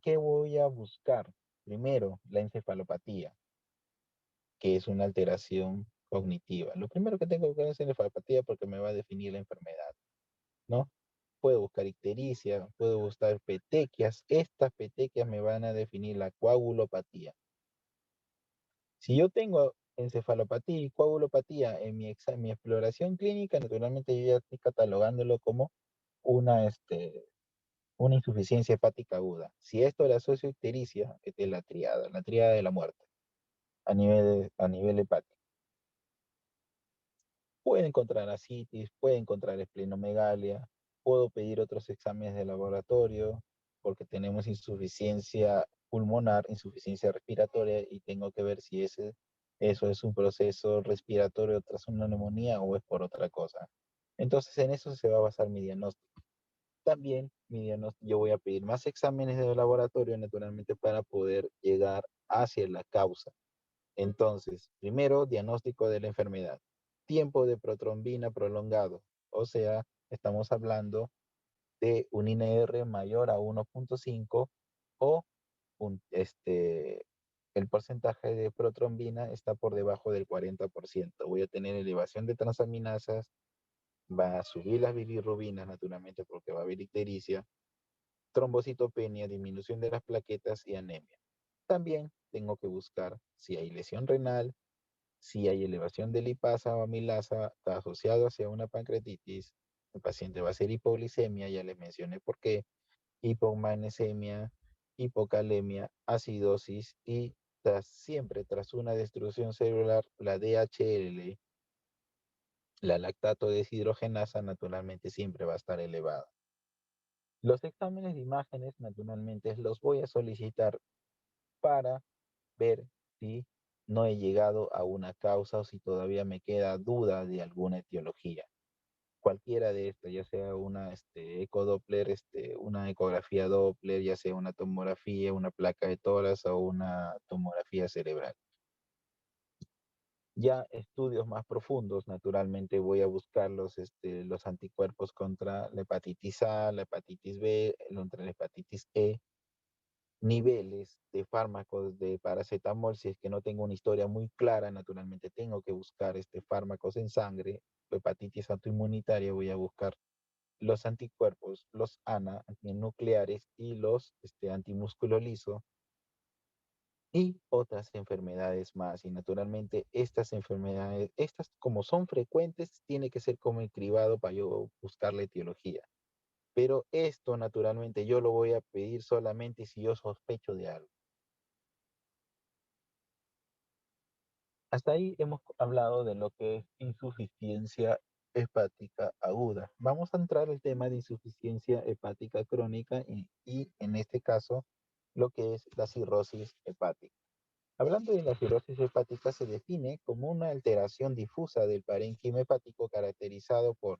¿Qué voy a buscar? Primero, la encefalopatía, que es una alteración cognitiva. Lo primero que tengo que ver es la encefalopatía porque me va a definir la enfermedad, ¿no? Puedo buscar ictericia, puedo buscar petequias. Estas petequias me van a definir la coagulopatía. Si yo tengo encefalopatía y coagulopatía mi exploración clínica, naturalmente yo ya estoy catalogándolo como una, una insuficiencia hepática aguda. Si esto le asocio a ictericia, esta es la tríada de la muerte a nivel hepático. Puede encontrar ascitis, puede encontrar esplenomegalia, puedo pedir otros exámenes de laboratorio porque tenemos insuficiencia pulmonar, insuficiencia respiratoria y tengo que ver si eso es un proceso respiratorio tras una neumonía o es por otra cosa. Entonces en eso se va a basar mi diagnóstico. También yo voy a pedir más exámenes de laboratorio naturalmente para poder llegar hacia la causa. Entonces, primero, diagnóstico de la enfermedad. Tiempo de protrombina prolongado. O sea, estamos hablando de un INR mayor a 1.5 o el porcentaje de protrombina está por debajo del 40%. Voy a tener elevación de transaminasas, va a subir las bilirrubinas naturalmente porque va a haber ictericia, trombocitopenia, disminución de las plaquetas y anemia. También tengo que buscar si hay lesión renal, si hay elevación de lipasa o amilasa, está asociado hacia una pancreatitis, el paciente va a ser hipoglicemia, ya les mencioné por qué, hipomagnesemia, hipocalemia, acidosis y siempre tras una destrucción celular, la DHL, la lactato deshidrogenasa, naturalmente siempre va a estar elevada. Los exámenes de imágenes, naturalmente, los voy a solicitar para ver si no he llegado a una causa o si todavía me queda duda de alguna etiología. Cualquiera de estas, ya sea una ecodoppler, una ecografía Doppler, ya sea una tomografía, una placa de tórax o una tomografía cerebral. Ya estudios más profundos, naturalmente voy a buscar los anticuerpos contra la hepatitis A, la hepatitis B, contra la hepatitis E, niveles de fármacos de paracetamol, si es que no tengo una historia muy clara, naturalmente tengo que buscar fármacos en sangre, hepatitis autoinmunitaria, voy a buscar los anticuerpos, los ANA, antinucleares y los antimúsculo liso y otras enfermedades más. Y naturalmente estas enfermedades, estas como son frecuentes, tiene que ser como el cribado para yo buscar la etiología. Pero esto naturalmente yo lo voy a pedir solamente si yo sospecho de algo. Hasta ahí hemos hablado de lo que es insuficiencia hepática aguda. Vamos a entrar al tema de insuficiencia hepática crónica y en este caso lo que es la cirrosis hepática. Hablando de la cirrosis hepática se define como una alteración difusa del parénquima hepático caracterizado por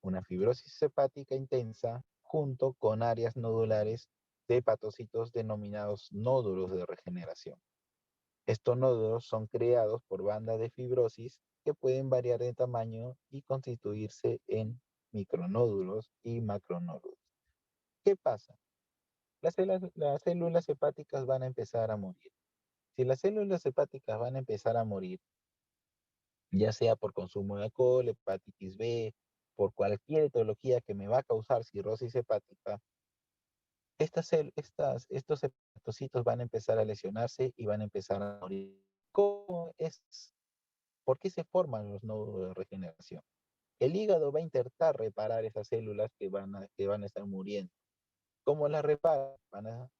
una fibrosis hepática intensa junto con áreas nodulares de hepatocitos denominados nódulos de regeneración. Estos nódulos son creados por bandas de fibrosis que pueden variar de tamaño y constituirse en micronódulos y macronódulos. ¿Qué pasa? Las células hepáticas van a empezar a morir. Si las células hepáticas van a empezar a morir, ya sea por consumo de alcohol, hepatitis B, por cualquier etiología que me va a causar cirrosis hepática, estos hepatocitos van a empezar a lesionarse y van a empezar a morir. ¿Cómo es? ¿Por qué se forman los nódulos de regeneración? El hígado va a intentar reparar esas células que van a estar muriendo. ¿Cómo las repara? Van a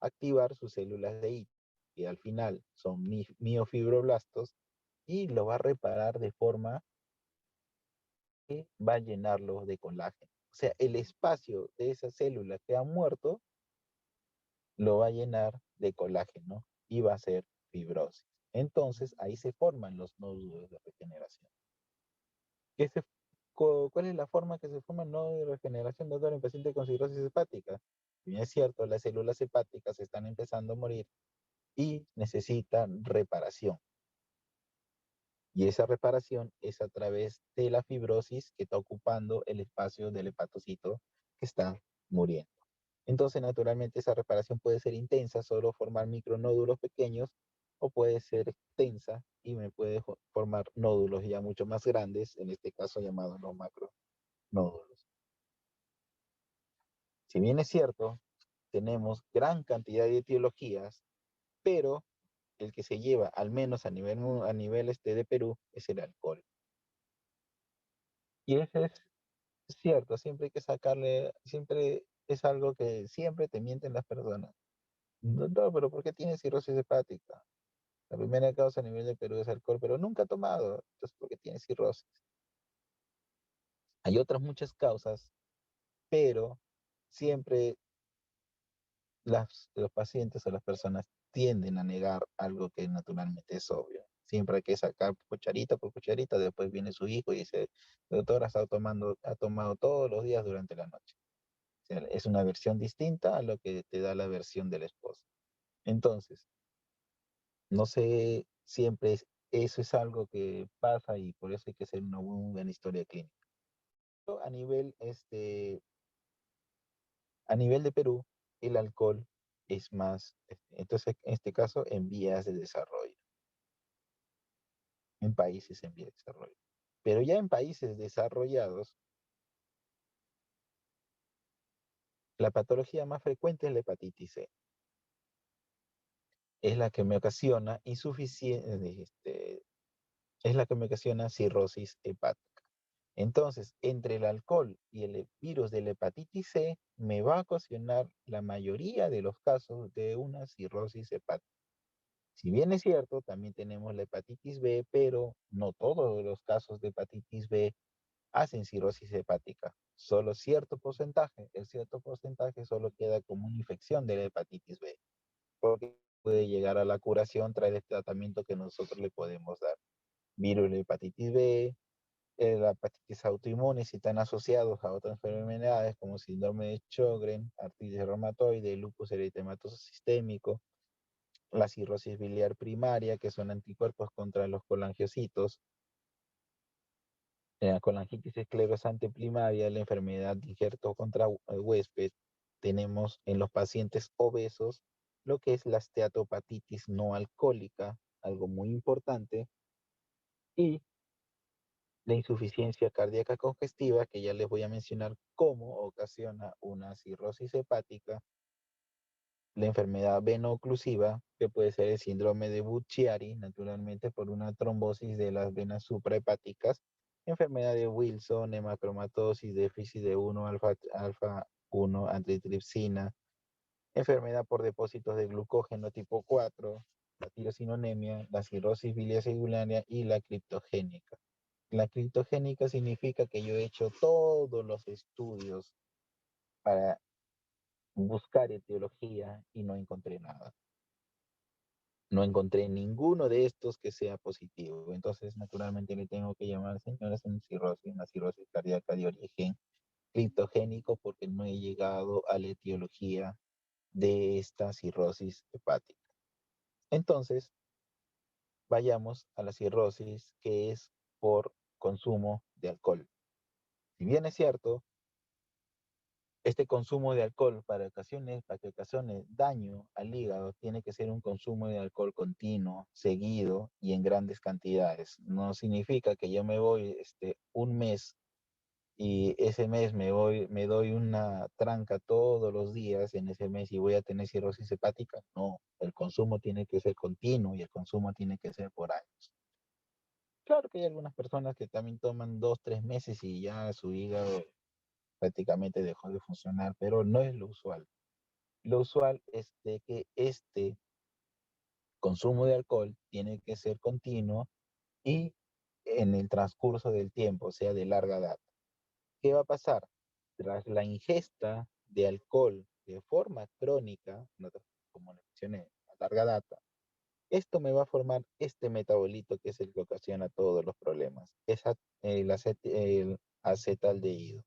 activar sus células de IT, que al final son miofibroblastos, y lo va a reparar de forma que va a llenarlo de colágeno. O sea, el espacio de esas células que han muerto lo va a llenar de colágeno y va a ser fibrosis. Entonces, ahí se forman los nódulos de regeneración. ¿Qué se ¿Cuál es la forma que se forma el nodo de regeneración nodal en pacientes con cirrosis hepática? Si bien es cierto, las células hepáticas están empezando a morir y necesitan reparación. Y esa reparación es a través de la fibrosis que está ocupando el espacio del hepatocito que está muriendo. Entonces, naturalmente, esa reparación puede ser intensa, solo formar micronódulos pequeños, o puede ser extensa y me puede formar nódulos ya mucho más grandes, en este caso llamados los macronódulos. Si bien es cierto, tenemos gran cantidad de etiologías, pero el que se lleva, al menos a nivel de Perú, es el alcohol. Y eso es cierto, siempre hay que sacarle, siempre es algo que siempre te mienten las personas. No, no, pero ¿por qué tienes cirrosis hepática? La primera causa a nivel de Perú es alcohol, pero nunca ha tomado, entonces ¿por qué tienes cirrosis? Hay otras muchas causas, pero siempre los pacientes o las personas tienden a negar algo que naturalmente es obvio. Siempre hay que sacar cucharita por cucharita, después viene su hijo y dice, doctor, ha tomado todos los días durante la noche. O sea, es una versión distinta a lo que te da la versión del esposo. Entonces, no sé, eso es algo que pasa y por eso hay que hacer una muy buena historia clínica. A nivel, a nivel de Perú, el alcohol es más, entonces en este caso, en vías de desarrollo, en países en vías de desarrollo. Pero ya en países desarrollados, la patología más frecuente es la hepatitis C. Es la que me ocasiona es la que me ocasiona cirrosis hepática. Entonces, entre el alcohol y el virus de la hepatitis C, me va a ocasionar la mayoría de los casos de una cirrosis hepática. Si bien es cierto, también tenemos la hepatitis B, pero no todos los casos de hepatitis B hacen cirrosis hepática. Solo cierto porcentaje, el cierto porcentaje solo queda como una infección de la hepatitis B, porque puede llegar a la curación tras el tratamiento que nosotros le podemos dar. Virus de hepatitis B, la hepatitis autoinmune, si están asociados a otras enfermedades como síndrome de Sjögren, artritis reumatoide, lupus eritematoso sistémico, la cirrosis biliar primaria, que son anticuerpos contra los colangiocitos, la colangitis esclerosante primaria, la enfermedad de injerto contra huésped. Tenemos en los pacientes obesos lo que es la esteatopatitis no alcohólica, algo muy importante, y la insuficiencia cardíaca congestiva, que ya les voy a mencionar cómo ocasiona una cirrosis hepática, la enfermedad veno-oclusiva, que puede ser el síndrome de Budd-Chiari, naturalmente por una trombosis de las venas suprahepáticas, enfermedad de Wilson, hemacromatosis, déficit de 1 alfa 1 antitripsina, enfermedad por depósitos de glucógeno tipo 4, la tirosinonemia, la cirrosis biliar y la criptogénica. La criptogénica significa que yo he hecho todos los estudios para buscar etiología y no encontré nada. No encontré ninguno de estos que sea positivo. Entonces, naturalmente, le tengo que llamar, señores, una cirrosis cardíaca de origen criptogénico porque no he llegado a la etiología de esta cirrosis hepática. Entonces, vayamos a la cirrosis que es por consumo de alcohol. Si bien es cierto, este consumo de alcohol para que ocasione daño al hígado, tiene que ser un consumo de alcohol continuo, seguido y en grandes cantidades. No significa que yo me voy un mes y ese mes me doy una tranca todos los días en ese mes y voy a tener cirrosis hepática. No, el consumo tiene que ser continuo y el consumo tiene que ser por años. Claro que hay algunas personas que también toman 2, 3 meses y ya su hígado prácticamente dejó de funcionar, pero no es lo usual. Lo usual es de que este consumo de alcohol tiene que ser continuo y en el transcurso del tiempo, o sea, de larga data. ¿Qué va a pasar? Tras la ingesta de alcohol de forma crónica, como le mencioné, a larga data, esto me va a formar este metabolito que es el que ocasiona todos los problemas, es el acetaldehído.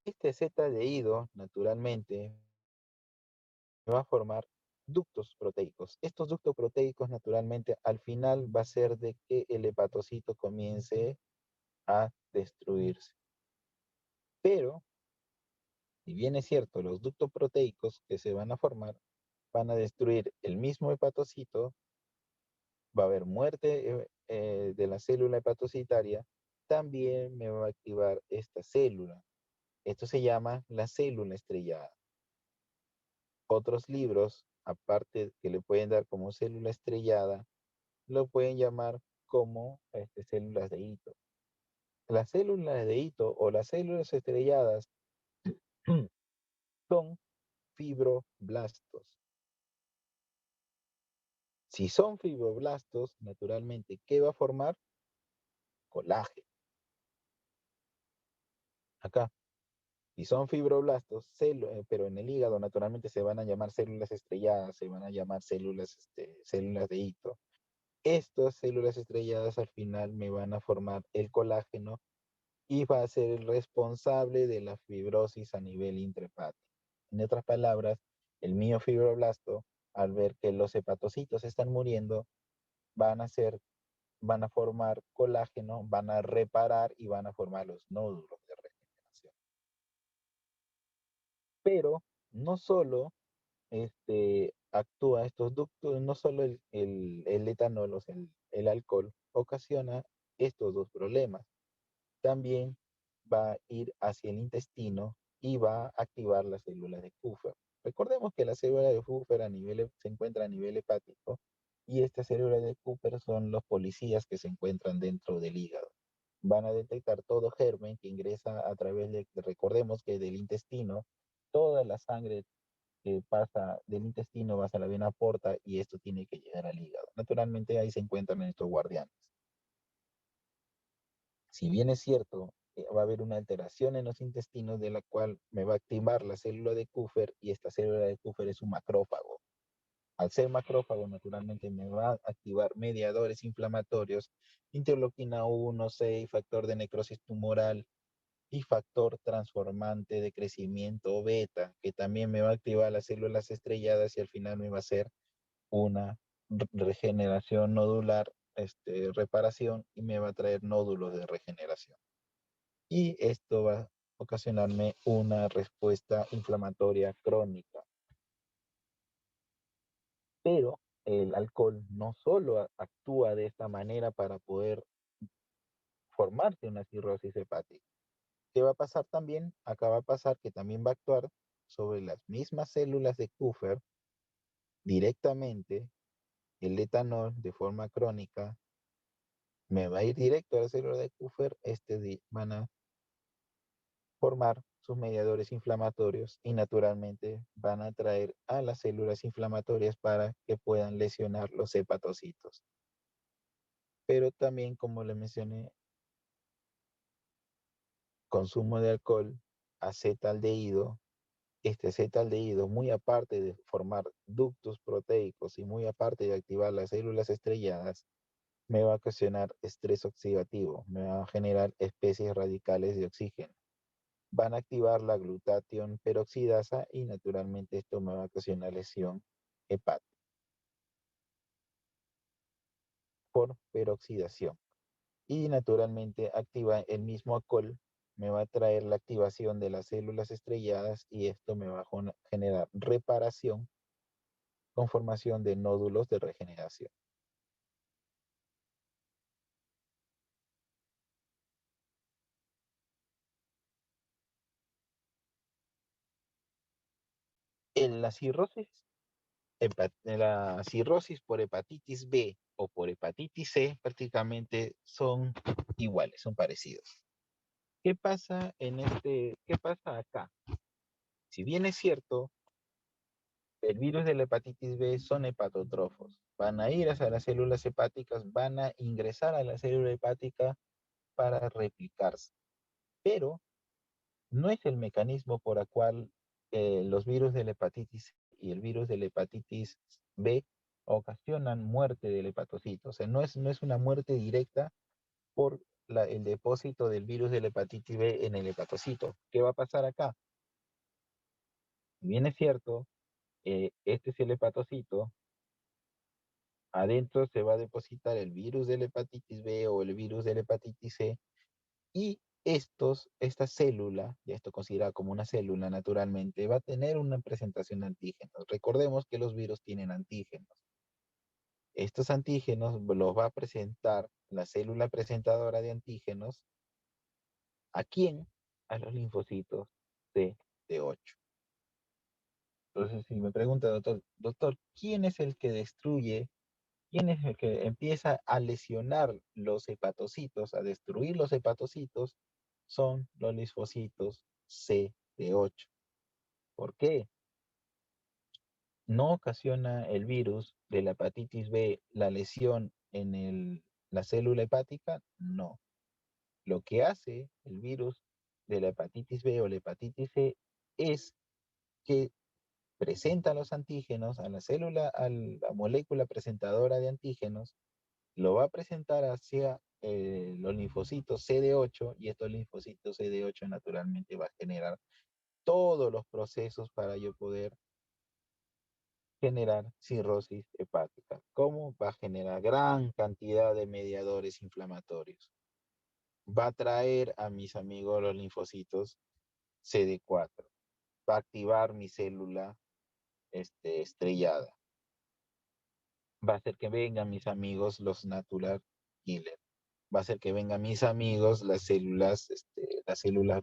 Este acetaldehído, naturalmente, va a formar ductos proteicos. Estos ductos proteicos, naturalmente, al final va a ser de que el hepatocito comience a destruirse. Pero, si bien es cierto, los ductos proteicos que se van a formar van a destruir el mismo hepatocito, va a haber muerte de la célula hepatocitaria, también me va a activar esta célula. Esto se llama la célula estrellada. Otros libros aparte que le pueden dar como célula estrellada, lo pueden llamar como células de hito. Las células de hito o las células estrelladas son fibroblastos. Si son fibroblastos, naturalmente, ¿qué va a formar? Colágeno. Acá, si son fibroblastos, pero en el hígado naturalmente se van a llamar células estrelladas, se van a llamar células de hito. Estas células estrelladas al final me van a formar el colágeno y va a ser el responsable de la fibrosis a nivel intrahepático. En otras palabras, el miofibroblasto, al ver que los hepatocitos están muriendo, van a ser, van a formar colágeno, van a reparar y van a formar los nódulos de regeneración. Pero no solo actúa estos ductos, no solo el etanol, o sea, el alcohol, ocasiona estos dos problemas. También va a ir hacia el intestino y va a activar las células de Kupffer. Recordemos que la célula de Kupffer se encuentra a nivel hepático y estas células de Kupffer son los policías que se encuentran dentro del hígado. Van a detectar todo germen que ingresa a través recordemos que del intestino, toda la sangre que pasa del intestino va a la vena porta y esto tiene que llegar al hígado. Naturalmente ahí se encuentran estos guardianes. Si bien es cierto, va a haber una alteración en los intestinos de la cual me va a activar la célula de Kupffer y esta célula de Kupffer es un macrófago. Al ser macrófago, naturalmente me va a activar mediadores inflamatorios, interleuquina 1, 6, factor de necrosis tumoral y factor transformante de crecimiento beta, que también me va a activar las células estrelladas y al final me va a hacer una regeneración nodular, reparación y me va a traer nódulos de regeneración. Y esto va a ocasionarme una respuesta inflamatoria crónica. Pero el alcohol no solo actúa de esta manera para poder formarse una cirrosis hepática. ¿Qué va a pasar también? Acá va a pasar que también va a actuar sobre las mismas células de Kupffer directamente. El etanol de forma crónica me va a ir directo a la célula de Kupffer, van a formar sus mediadores inflamatorios y naturalmente van a atraer a las células inflamatorias para que puedan lesionar los hepatocitos. Pero también, como le mencioné, consumo de alcohol, acetaldehído, este acetaldehído, muy aparte de formar ductos proteicos y muy aparte de activar las células estrelladas, me va a ocasionar estrés oxidativo, me va a generar especies radicales de oxígeno. Van a activar la glutatión peroxidasa y naturalmente esto me va a ocasionar lesión hepática por peroxidación. Y naturalmente activa el mismo alcohol, me va a traer la activación de las células estrelladas y esto me va a generar reparación con formación de nódulos de regeneración. En la cirrosis por hepatitis B o por hepatitis C prácticamente son iguales, son parecidos. ¿Qué pasa acá? Si bien es cierto, el virus de la hepatitis B son hepatotrofos. Van a ir hacia las células hepáticas, van a ingresar a la célula hepática para replicarse. Pero no es el mecanismo por el cual los virus de la hepatitis y el virus de la hepatitis B ocasionan muerte del hepatocito. O sea, no es una muerte directa por el depósito del virus de la hepatitis B en el hepatocito. ¿Qué va a pasar acá? Si bien es cierto, este es el hepatocito, adentro se va a depositar el virus de la hepatitis B o el virus de la hepatitis C y esta célula, ya esto considerado como una célula naturalmente, va a tener una presentación de antígenos. Recordemos que los virus tienen antígenos. Estos antígenos los va a presentar la célula presentadora de antígenos. ¿A quién? A los linfocitos T de 8. Entonces, si me pregunta, doctor, ¿quién es el que destruye? ¿Quién es el que empieza a lesionar los hepatocitos, a destruir los hepatocitos? Son los linfocitos CD8. ¿Por qué? ¿No ocasiona el virus de la hepatitis B la lesión en la célula hepática? No. Lo que hace el virus de la hepatitis B o la hepatitis C es que presenta los antígenos a la célula, a la molécula presentadora de antígenos, lo va a presentar hacia los linfocitos CD8 y estos linfocitos CD8 naturalmente va a generar todos los procesos para yo poder generar cirrosis hepática. ¿Cómo? Va a generar gran cantidad de mediadores inflamatorios. Va a traer a mis amigos los linfocitos CD4. Va a activar mi célula estrellada. Va a hacer que vengan mis amigos los natural killer. Va a hacer que vengan mis amigos las células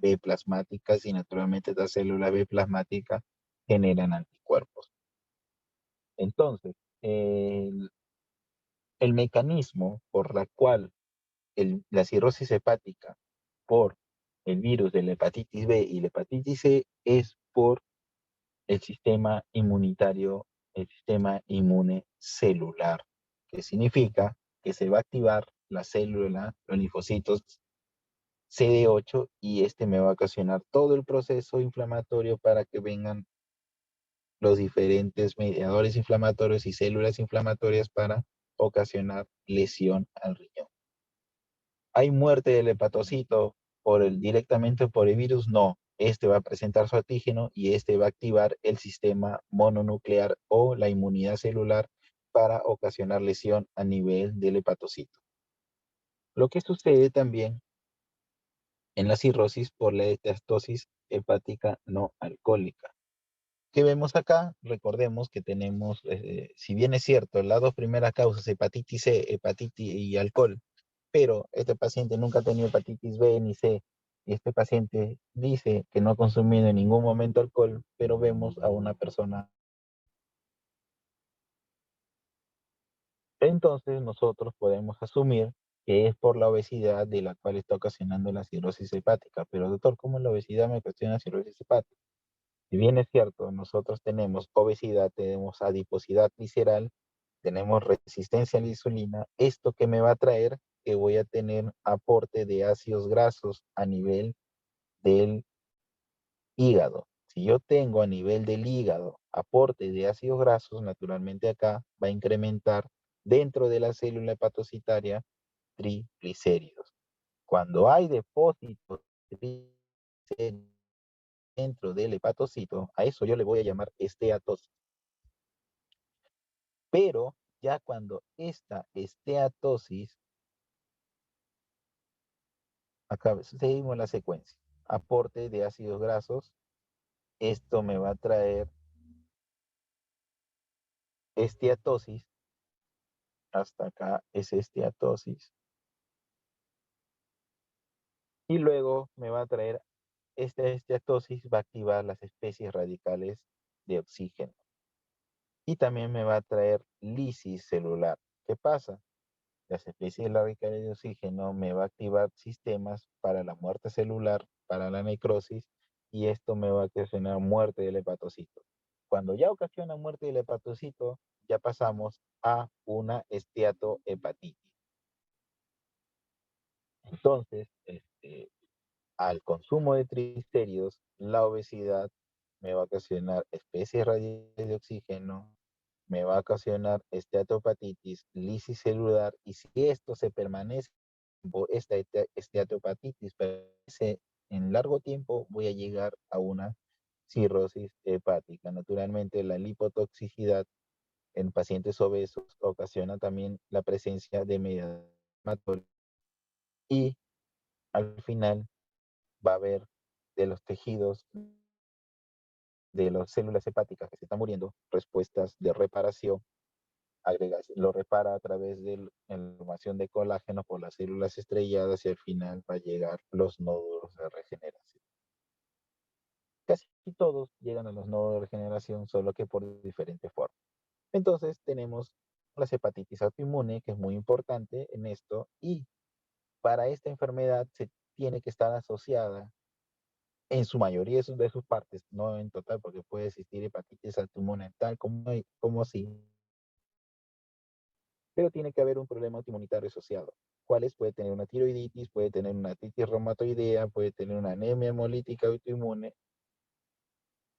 B plasmáticas y naturalmente las células B plasmáticas generan anticuerpos. Entonces, el mecanismo por la cual la cirrosis hepática por el virus de la hepatitis B y la hepatitis C es por el sistema inmunitario, el sistema inmune celular, que significa que se va a activar la célula, los linfocitos CD8 y este me va a ocasionar todo el proceso inflamatorio para que vengan los diferentes mediadores inflamatorios y células inflamatorias para ocasionar lesión al riñón. ¿Hay muerte del hepatocito directamente por el virus? No. Este va a presentar su antígeno y este va a activar el sistema mononuclear o la inmunidad celular para ocasionar lesión a nivel del hepatocito. Lo que sucede también en la cirrosis por la esteatosis hepática no alcohólica. ¿Qué vemos acá? Recordemos que tenemos, si bien es cierto, las dos primeras causas, hepatitis C, hepatitis y alcohol, pero este paciente nunca ha tenido hepatitis B ni C, y este paciente dice que no ha consumido en ningún momento alcohol, pero vemos a una persona. Entonces nosotros podemos asumir que es por la obesidad de la cual está ocasionando la cirrosis hepática. Pero doctor, ¿cómo la obesidad me ocasiona cirrosis hepática? Si bien es cierto, nosotros tenemos obesidad, tenemos adiposidad visceral, tenemos resistencia a la insulina, ¿esto que me va a traer? Que voy a tener aporte de ácidos grasos a nivel del hígado. Si yo tengo a nivel del hígado aporte de ácidos grasos, naturalmente acá va a incrementar dentro de la célula hepatocitaria triglicéridos. Cuando hay depósitos de triglicéridos dentro del hepatocito, a eso yo le voy a llamar esteatosis. Pero ya cuando esta esteatosis, acá seguimos la secuencia, aporte de ácidos grasos, esto me va a traer esteatosis, hasta acá es esteatosis, y luego me va a traer esta esteatosis, va a activar las especies radicales de oxígeno, y también me va a traer lisis celular. ¿Qué pasa? Las especies radicales de oxígeno me va a activar sistemas para la muerte celular, para la necrosis, y esto me va a ocasionar muerte del hepatocito. Cuando ya ocasiona muerte del hepatocito, ya pasamos a una esteatohepatitis. Entonces, al consumo de triglicéridos, la obesidad me va a ocasionar especies radicales de oxígeno, me va a ocasionar esteatopatitis, lisis celular, y si esto se permanece, esta esteatopatitis permanece en largo tiempo, voy a llegar a una cirrosis hepática. Naturalmente, la lipotoxicidad en pacientes obesos ocasiona también la presencia de mediadores inflamatorios y al final va a haber de los tejidos de las células hepáticas que se están muriendo respuestas de reparación lo repara a través de la formación de colágeno por las células estrelladas y al final va a llegar los nódulos de regeneración. Casi todos llegan a los nodos de regeneración, solo que por diferentes formas. Entonces tenemos la hepatitis autoinmune, que es muy importante en esto, y para esta enfermedad se tiene que estar asociada en su mayoría de sus partes, no en total, porque puede existir hepatitis autoinmune tal como así, pero tiene que haber un problema autoinmunitario asociado. ¿Cuáles? Puede tener una tiroiditis, puede tener una artritis reumatoidea, puede tener una anemia hemolítica autoinmune,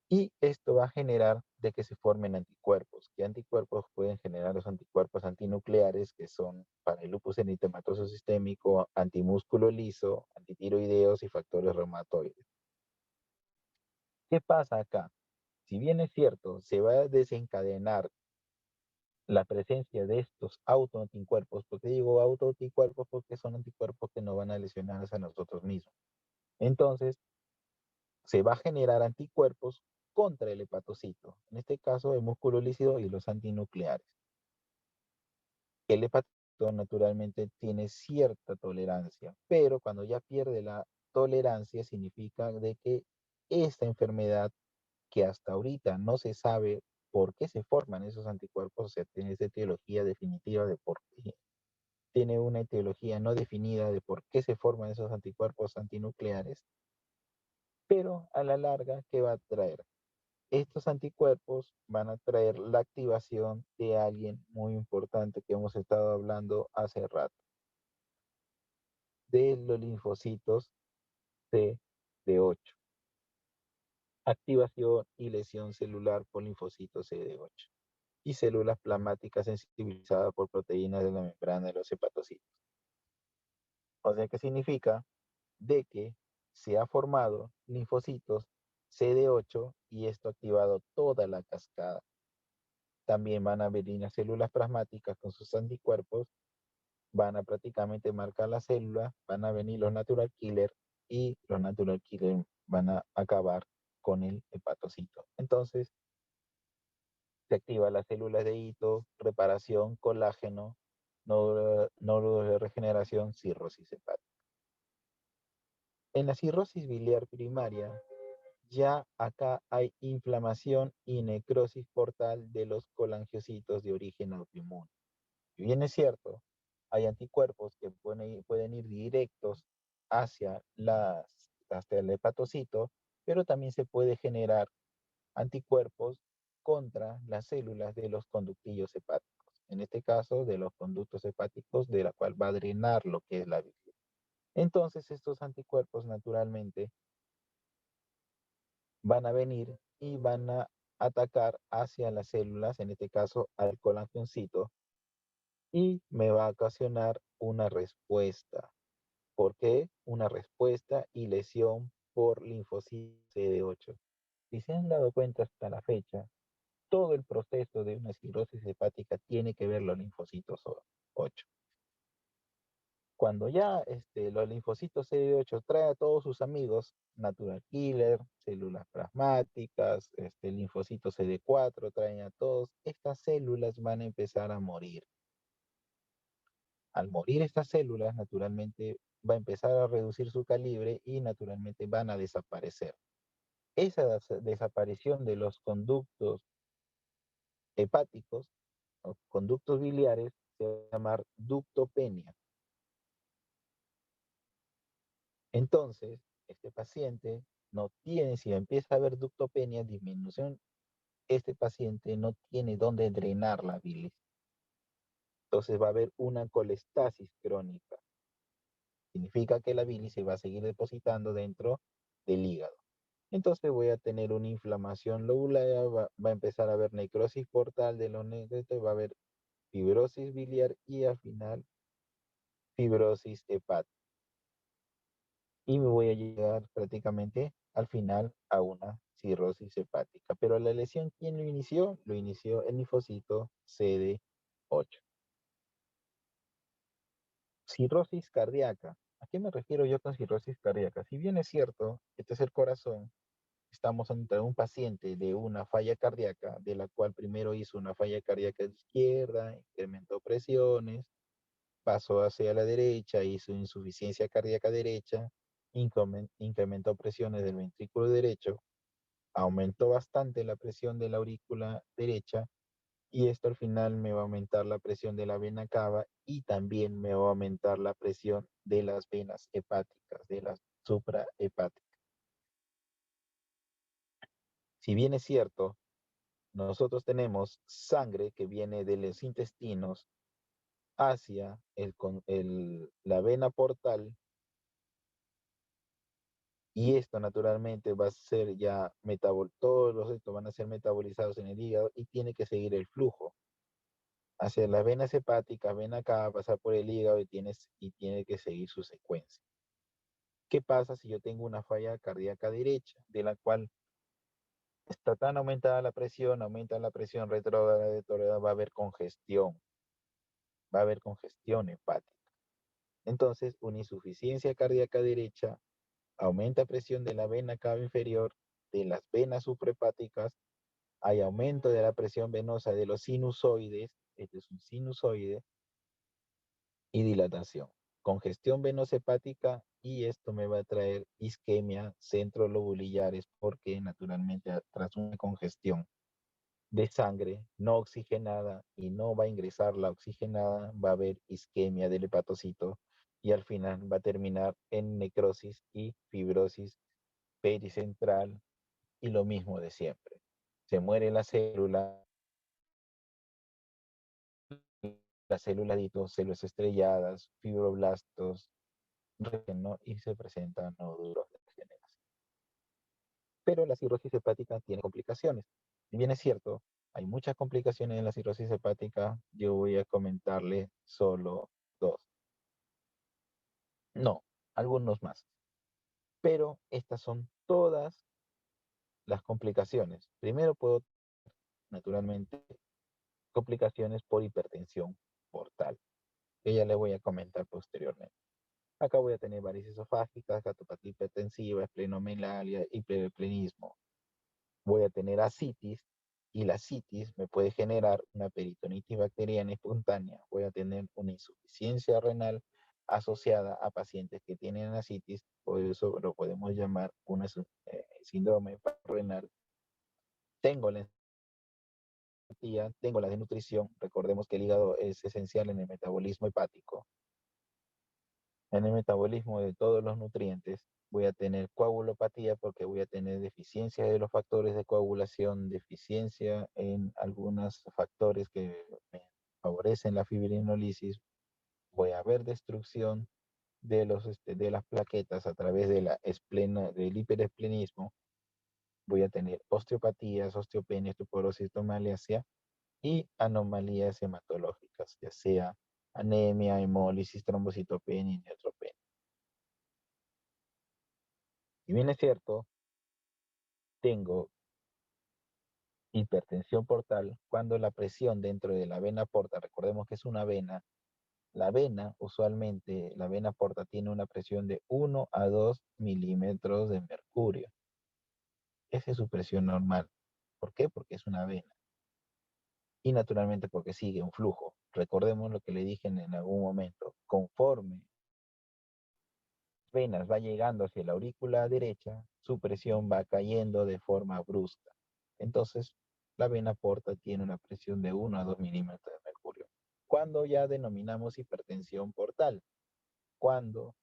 y esto va a generar de que se formen anticuerpos. ¿Qué anticuerpos pueden generar los anticuerpos antinucleares, que son para el lupus eritematoso sistémico, antimúsculo liso, antitiroideos y factores reumatoides? ¿Qué pasa acá? Si bien es cierto, se va a desencadenar la presencia de estos autoanticuerpos. ¿Por qué digo autoanticuerpos? Porque son anticuerpos que no van a lesionar a nosotros mismos. Entonces, se va a generar anticuerpos contra el hepatocito, en este caso el músculo lícido y los antinucleares. El hepatocito naturalmente tiene cierta tolerancia, pero cuando ya pierde la tolerancia significa de que esta enfermedad, que hasta ahorita no se sabe por qué se forman esos anticuerpos, o sea, tiene esa etiología definitiva de por qué, tiene una etiología no definida de por qué se forman esos anticuerpos antinucleares, pero a la larga, ¿qué va a traer? Estos anticuerpos van a traer la activación de alguien muy importante que hemos estado hablando hace rato, de los linfocitos CD8. Activación y lesión celular por linfocitos CD8 y células plasmáticas sensibilizadas por proteínas de la membrana de los hepatocitos. O sea, ¿qué significa? De que se ha formado linfocitos CD8 y esto ha activado toda la cascada. También van a venir las células plasmáticas con sus anticuerpos, van a prácticamente marcar la célula, van a venir los natural killer y los natural killer van a acabar con el hepatocito. Entonces, se activa las células de hito, reparación, colágeno, nódulos de regeneración, cirrosis hepática. En la cirrosis biliar primaria, ya acá hay inflamación y necrosis portal de los colangiocitos de origen autoinmune. Si bien es cierto, hay anticuerpos que pueden ir directos hacia, hacia el hepatocito, pero también se puede generar anticuerpos contra las células de los conductillos hepáticos. En este caso, de los conductos hepáticos, de la cual va a drenar lo que es la bilis. Entonces, estos anticuerpos naturalmente van a venir y van a atacar hacia las células, en este caso al colangioncito, y me va a ocasionar una respuesta. ¿Por qué? Una respuesta y lesión por linfocitos CD8. Si se han dado cuenta hasta la fecha, todo el proceso de una cirrosis hepática tiene que ver los linfocitos 8. Cuando ya los linfocitos CD8 trae a todos sus amigos, natural killer, células plasmáticas, linfocitos CD4, traen a todos, estas células van a empezar a morir. Al morir estas células, naturalmente va a empezar a reducir su calibre y naturalmente van a desaparecer. Esa desaparición de los conductos hepáticos o conductos biliares se va a llamar ductopenia. Entonces, este paciente no tiene, si empieza a haber ductopenia, disminución, este paciente no tiene dónde drenar la bilis. Entonces va a haber una colestasis crónica. Significa que la bilis se va a seguir depositando dentro del hígado. Entonces voy a tener una inflamación lobular, va a empezar a haber necrosis portal de los necrotes, va a haber fibrosis biliar y al final fibrosis hepática. Y me voy a llegar prácticamente al final a una cirrosis hepática. Pero la lesión, ¿quién lo inició? Lo inició el linfocito CD8. Cirrosis cardíaca. ¿A qué me refiero yo con cirrosis cardíaca? Si bien es cierto, este es el corazón, estamos ante un paciente de una falla cardíaca, de la cual primero hizo una falla cardíaca izquierda, incrementó presiones, pasó hacia la derecha, hizo insuficiencia cardíaca derecha, incrementó presiones del ventrículo derecho, aumentó bastante la presión de la aurícula derecha y esto al final me va a aumentar la presión de la vena cava y también me va a aumentar la presión de las venas hepáticas, de las suprahepáticas. Si bien es cierto, nosotros tenemos sangre que viene de los intestinos hacia la vena portal y esto naturalmente va a ser ya todos los estos van a ser metabolizados en el hígado y tiene que seguir el flujo hacia las venas hepáticas, ven acá, pasar por el hígado y tiene que seguir su secuencia. ¿Qué pasa si yo tengo una falla cardíaca derecha, de la cual está tan aumentada la presión, aumenta la presión retrógrada, va a haber congestión hepática. Entonces, una insuficiencia cardíaca derecha aumenta presión de la vena cava inferior, de las venas suprahepáticas, hay aumento de la presión venosa de los sinusoides, este es un sinusoide, y dilatación. Congestión venosa hepática y esto me va a traer isquemia centrolobulillares porque naturalmente tras una congestión de sangre no oxigenada y no va a ingresar la oxigenada, va a haber isquemia del hepatocito y al final va a terminar en necrosis y fibrosis pericentral y lo mismo de siempre. Se muere la célula, las células células estrelladas, fibroblastos, ¿no? Y se presentan nódulos de regeneración. Pero la cirrosis hepática tiene complicaciones. Si bien es cierto, hay muchas complicaciones en la cirrosis hepática, yo voy a comentarle solo dos. No, algunos más. Pero estas son todas las complicaciones. Primero puedo, naturalmente, complicaciones por hipertensión portal, que ya le voy a comentar posteriormente. Acá voy a tener varices esofágicas, gatopatía hipertensiva, esplenomegalia y plenismo. Voy a tener ascitis y la citis me puede generar una peritonitis bacteriana espontánea. Voy a tener una insuficiencia renal asociada a pacientes que tienen ascitis, por eso lo podemos llamar un síndrome renal. Tengo la empatía, tengo la desnutrición. Recordemos que el hígado es esencial en el metabolismo hepático. En el metabolismo de todos los nutrientes voy a tener coagulopatía porque voy a tener deficiencia de los factores de coagulación, deficiencia en algunos factores que me favorecen la fibrinolisis, voy a ver destrucción de las plaquetas a través del hiperesplenismo, voy a tener osteopatías, osteopenia, osteoporosis, osteomalacia y anomalías hematológicas, ya sea anemia, hemólisis, trombocitopenia y neutropenia. Si bien es cierto, tengo hipertensión portal cuando la presión dentro de la vena porta, recordemos que es una vena, la vena usualmente, la vena porta tiene una presión de 1 a 2 milímetros de mercurio. Esa es su presión normal. ¿Por qué? Porque es una vena. Y naturalmente porque sigue un flujo. Recordemos lo que le dije en algún momento. Conforme venas va llegando hacia la aurícula derecha, su presión va cayendo de forma brusca. Entonces, la vena porta tiene una presión de 1 a 2 milímetros de mercurio. Cuando ya denominamos hipertensión portal, cuando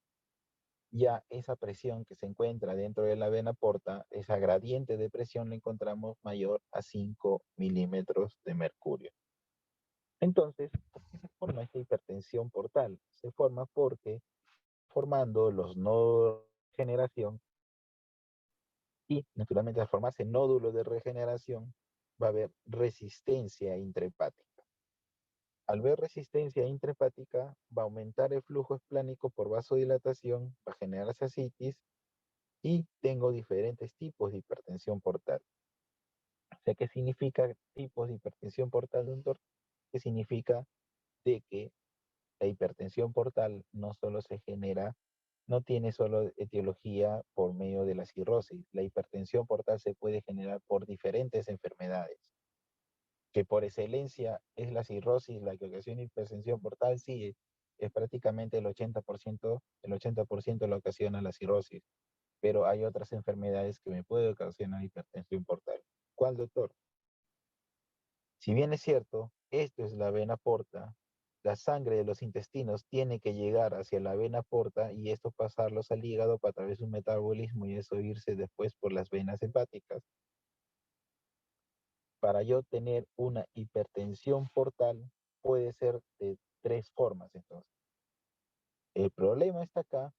ya esa presión que se encuentra dentro de la vena porta, esa gradiente de presión la encontramos mayor a 5 milímetros de mercurio. Entonces, ¿por qué se forma esta hipertensión portal? Se forma porque formando los nodos de generación y naturalmente al formarse nódulos de regeneración va a haber resistencia intrahepática. Al ver resistencia intrahepática va a aumentar el flujo esplánico por vasodilatación, va a generarse ascitis y tengo diferentes tipos de hipertensión portal. O sea, ¿qué significa tipos de hipertensión portal, doctor? ¿Qué significa de que la hipertensión portal no solo se genera, no tiene solo etiología por medio de la cirrosis. La hipertensión portal se puede generar por diferentes enfermedades. Que por excelencia es la cirrosis la que ocasiona hipertensión portal, sí, es prácticamente el 80% lo ocasiona la cirrosis. pero hay otras enfermedades que me pueden ocasionar hipertensión portal. ¿Cuál, doctor? Si bien es cierto, esto es la vena porta, la sangre de los intestinos tiene que llegar hacia la vena porta y esto pasarlos al hígado para través de un metabolismo y eso irse después por las venas hepáticas. Para yo tener una hipertensión portal puede ser de tres formas entonces. El problema está acá,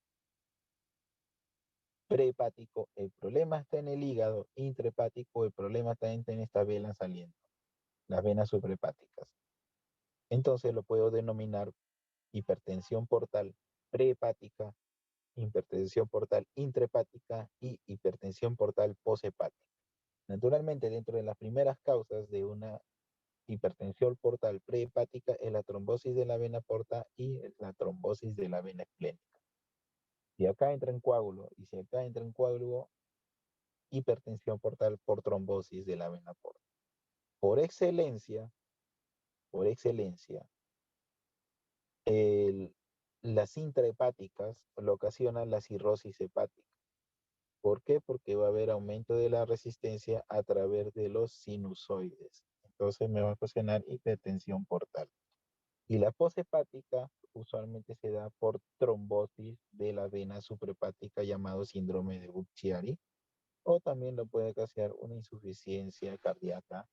prehepático, el problema está en el hígado, intrahepático, el problema está en esta vena saliendo, las venas suprahepáticas. Entonces lo puedo denominar hipertensión portal prehepática, hipertensión portal intrahepática y hipertensión portal poshepática. Naturalmente, dentro de las primeras causas de una hipertensión portal prehepática es la trombosis de la vena porta y la trombosis de la vena esplénica. Si acá entra en coágulo y si acá entra en coágulo, hipertensión portal por trombosis de la vena porta. Por excelencia, por excelencia, el, las intrahepáticas lo ocasionan la cirrosis hepática. ¿Por qué? Porque va a haber aumento de la resistencia a través de los sinusoides. Entonces me va a ocasionar hipertensión portal. Y la poshepática usualmente se da por trombosis de la vena suprahepática llamado síndrome de Buchiari o también lo puede ocasionar una insuficiencia cardíaca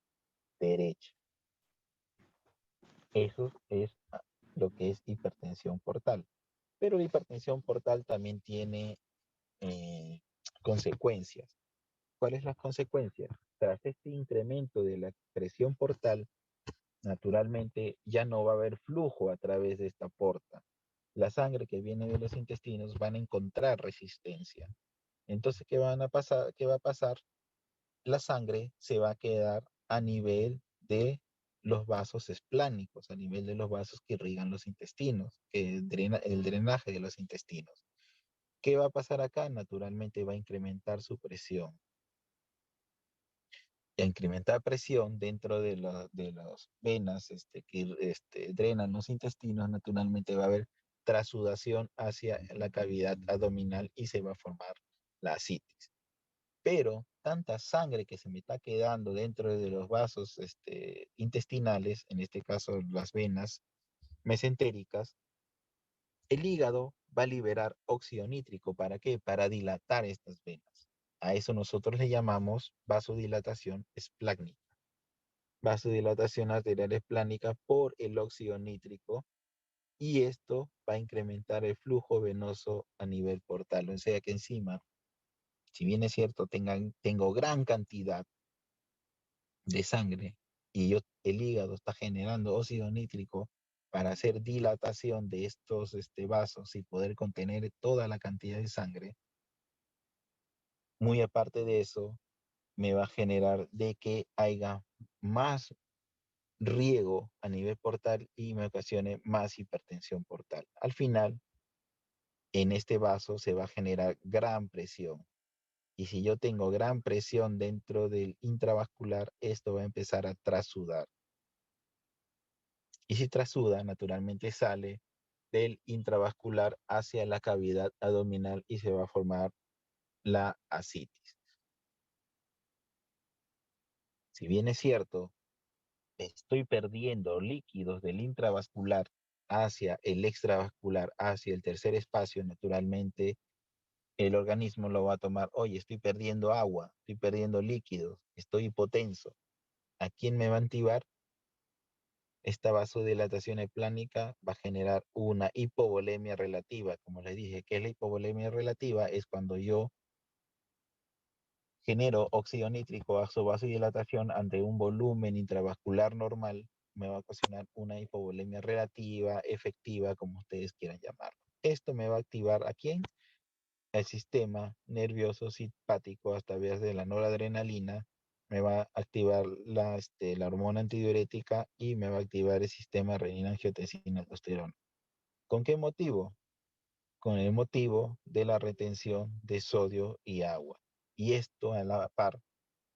derecha. Eso es lo que es hipertensión portal. Pero la hipertensión portal también tiene eh, consecuencias. ¿Cuáles las consecuencias? Tras este incremento de la presión portal, naturalmente ya no va a haber flujo a través de esta porta. La sangre que viene de los intestinos van a encontrar resistencia. Entonces, ¿qué va a pasar? La sangre se va a quedar a nivel de los vasos esplánicos, a nivel de los vasos que irrigan los intestinos, que drena el drenaje de los intestinos. ¿Qué va a pasar acá? Naturalmente va a incrementar su presión. Y a incrementar presión dentro de las venas que drenan los intestinos, naturalmente va a haber trasudación hacia la cavidad abdominal y se va a formar la ascitis. Pero tanta sangre que se me está quedando dentro de los vasos intestinales, en este caso las venas mesentéricas, el hígado va a liberar óxido nítrico. ¿Para qué? Para dilatar estas venas. A eso nosotros le llamamos vasodilatación esplácnica. Vasodilatación arterial esplánica por el óxido nítrico y esto va a incrementar el flujo venoso a nivel portal. O sea que encima, si bien es cierto, tengo gran cantidad de sangre y el hígado está generando óxido nítrico para hacer dilatación de estos vasos y poder contener toda la cantidad de sangre, muy aparte de eso, me va a generar de que haya más riego a nivel portal y me ocasione más hipertensión portal. Al final, en este vaso se va a generar gran presión. Y si yo tengo gran presión dentro del intravascular, esto va a empezar a trasudar. Y si trasuda, naturalmente sale del intravascular hacia la cavidad abdominal y se va a formar la ascitis. Si bien es cierto, estoy perdiendo líquidos del intravascular hacia el extravascular, hacia el tercer espacio, naturalmente el organismo lo va a tomar, oye, estoy perdiendo agua, estoy perdiendo líquidos, estoy hipotenso. ¿A quién me va a activar? Esta vasodilatación esplánica va a generar una hipovolemia relativa. Como les dije, ¿qué es la hipovolemia relativa? Es cuando yo genero óxido nítrico bajo vasodilatación ante un volumen intravascular normal, me va a ocasionar una hipovolemia relativa, efectiva, como ustedes quieran llamarlo. Esto me va a activar ¿a quién? El sistema nervioso simpático a través de la noradrenalina, me va a activar la hormona antidiurética y me va a activar el sistema renina-angiotensina-aldosterona. ¿Con qué motivo? Con el motivo de la retención de sodio y agua. Y esto a la par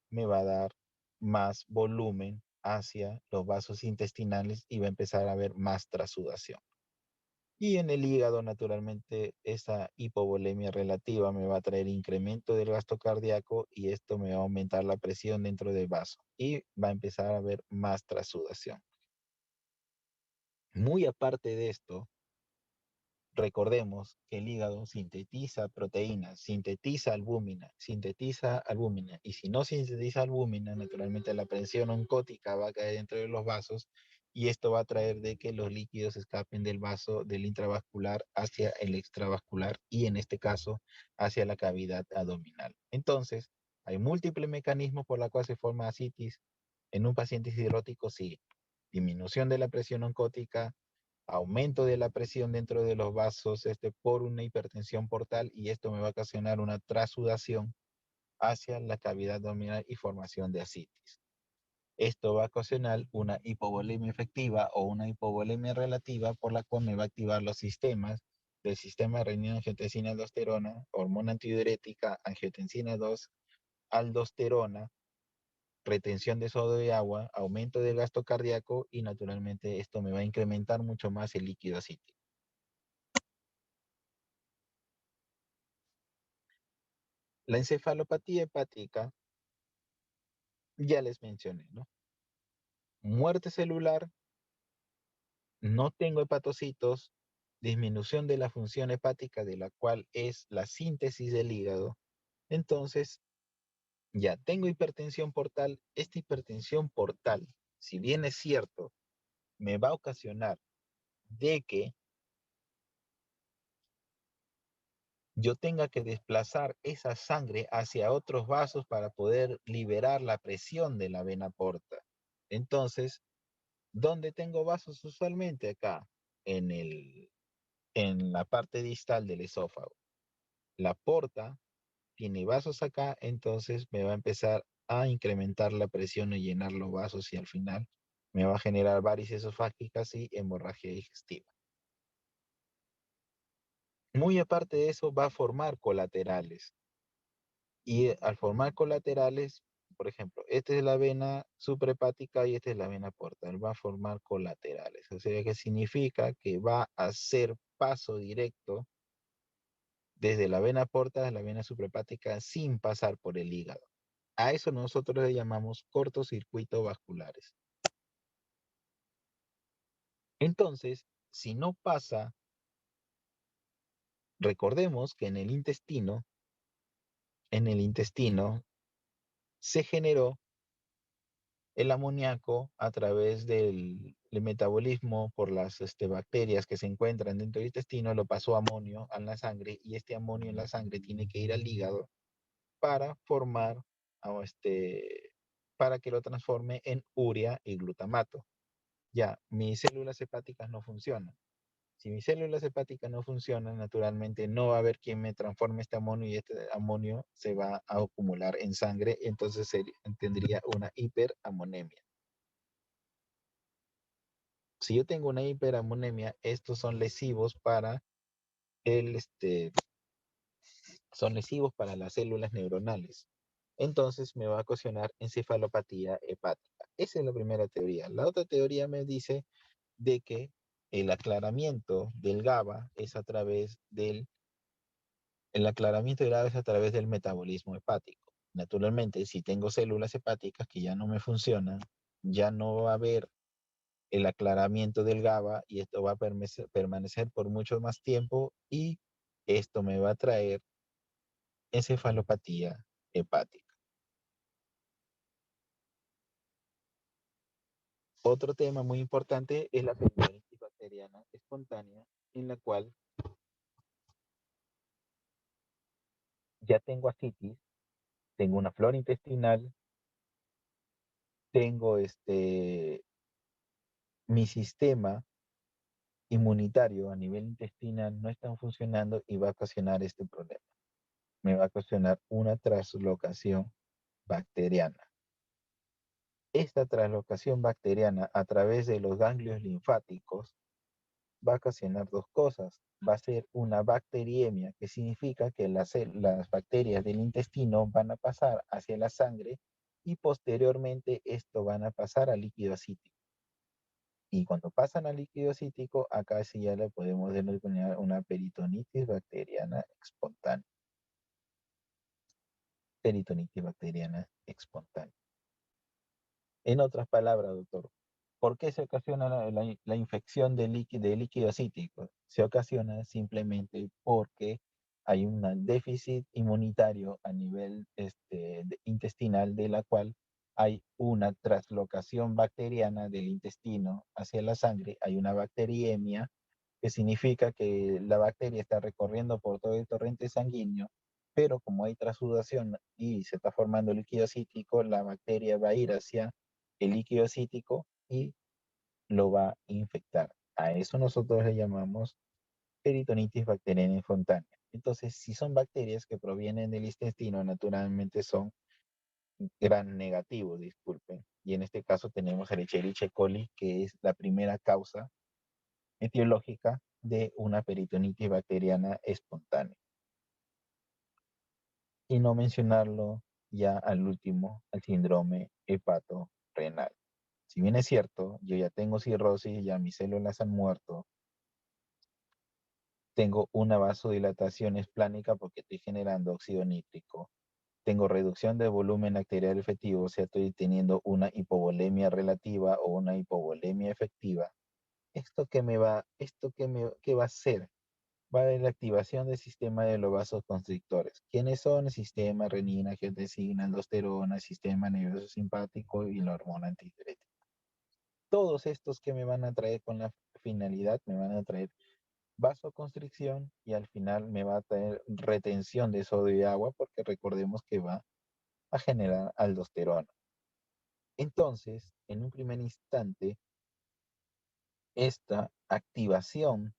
me va a dar más volumen hacia los vasos intestinales y va a empezar a haber más trasudación. Y en el hígado, naturalmente, esa hipovolemia relativa me va a traer incremento del gasto cardíaco y esto me va a aumentar la presión dentro del vaso y va a empezar a haber más trasudación. Muy aparte de esto, recordemos que el hígado sintetiza proteínas, sintetiza albúmina, y si no sintetiza albúmina, naturalmente la presión oncótica va a caer dentro de los vasos y esto va a traer de que los líquidos escapen del vaso del intravascular hacia el extravascular y en este caso hacia la cavidad abdominal. Entonces, hay múltiples mecanismos por los cuales se forma ascitis en un paciente cirrótico, sí, disminución de la presión oncótica, aumento de la presión dentro de los vasos por una hipertensión portal y esto me va a ocasionar una trasudación hacia la cavidad abdominal y formación de ascitis. Esto va a ocasionar una hipovolemia efectiva o una hipovolemia relativa por la cual me va a activar los sistemas del sistema renina-angiotensina-aldosterona, hormona antidiurética, angiotensina 2, aldosterona, retención de sodio y agua, aumento del gasto cardíaco y naturalmente esto me va a incrementar mucho más el líquido ascítico. La encefalopatía hepática, ya les mencioné, ¿no? Muerte celular, no tengo hepatocitos, disminución de la función hepática de la cual es la síntesis del hígado. Entonces, ya tengo hipertensión portal. Esta hipertensión portal, si bien es cierto, me va a ocasionar de que yo tenga que desplazar esa sangre hacia otros vasos para poder liberar la presión de la vena porta. Entonces, ¿dónde tengo vasos usualmente? Acá, en, en la parte distal del esófago. La porta tiene vasos acá, entonces me va a empezar a incrementar la presión y llenar los vasos y al final me va a generar varices esofágicas y hemorragia digestiva. Muy aparte de eso, va a formar colaterales. Y al formar colaterales, por ejemplo, esta es la vena suprahepática y esta es la vena portal, va a formar colaterales. O sea, que significa que va a hacer paso directo desde la vena porta a la vena suprahepática sin pasar por el hígado. A eso nosotros le llamamos cortocircuito vasculares. Entonces, si no pasa, recordemos que en el intestino se generó el amoníaco a través del metabolismo por las bacterias que se encuentran dentro del intestino, lo pasó amonio a la sangre y este amonio en la sangre tiene que ir al hígado para formar, o para que lo transforme en urea y glutamato. Ya, mis células hepáticas no funcionan. Si mis células hepáticas no funcionan, naturalmente no va a haber quien me transforme este amonio y este amonio se va a acumular en sangre, entonces tendría una hiperamonemia. Si yo tengo una hiperamonemia, estos son lesivos para el, son lesivos para las células neuronales. Entonces me va a ocasionar encefalopatía hepática. Esa es la primera teoría. La otra teoría me dice de que el aclaramiento del GABA es a través del metabolismo hepático. Naturalmente, si tengo células hepáticas que ya no me funcionan, ya no va a haber el aclaramiento del GABA y esto va a permanecer por mucho más tiempo y esto me va a traer encefalopatía hepática. Otro tema muy importante es la peritonitis bacteriana espontánea, en la cual ya tengo ascitis, tengo una flora intestinal, tengo mi sistema inmunitario a nivel intestinal no está funcionando y va a ocasionar este problema. Me va a ocasionar una translocación bacteriana. Esta translocación bacteriana a través de los ganglios linfáticos va a ocasionar dos cosas. Va a ser una bacteriemia, que significa que las bacterias del intestino van a pasar hacia la sangre y posteriormente esto van a pasar al líquido ascítico. Y cuando pasan al líquido cítrico, acá sí ya le podemos denominar una peritonitis bacteriana espontánea. Peritonitis bacteriana espontánea. En otras palabras, doctor, ¿por qué se ocasiona la infección de líquido cítrico? Se ocasiona simplemente porque hay un déficit inmunitario a nivel intestinal, de la cual hay una traslocación bacteriana del intestino hacia la sangre, hay una bacteriemia, que significa que la bacteria está recorriendo por todo el torrente sanguíneo, pero como hay trasudación y se está formando líquido cítrico, la bacteria va a ir hacia el líquido cítrico y lo va a infectar. A eso nosotros le llamamos peritonitis bacteriana espontánea. Entonces, si son bacterias que provienen del intestino, naturalmente son gran negativo, disculpen. Y en este caso tenemos el Escherichia coli, que es la primera causa etiológica de una peritonitis bacteriana espontánea. Y no mencionarlo ya al último, al síndrome hepatorrenal. Si bien es cierto, yo ya tengo cirrosis, ya mis células han muerto, tengo una vasodilatación esplánica porque estoy generando óxido nítrico, tengo reducción de volumen arterial efectivo, o sea, estoy teniendo una hipovolemia relativa o una hipovolemia efectiva. ¿Qué va a hacer? Va a haber la activación del sistema de los vasoconstrictores. ¿Quiénes son? El sistema renina, angiotensina, aldosterona, el sistema nervioso simpático y la hormona antidiurética. Todos estos que me van a traer con la finalidad, me van a traer vasoconstricción y al final me va a traer retención de sodio y agua porque recordemos que va a generar aldosterona. Entonces, en un primer instante, esta activación,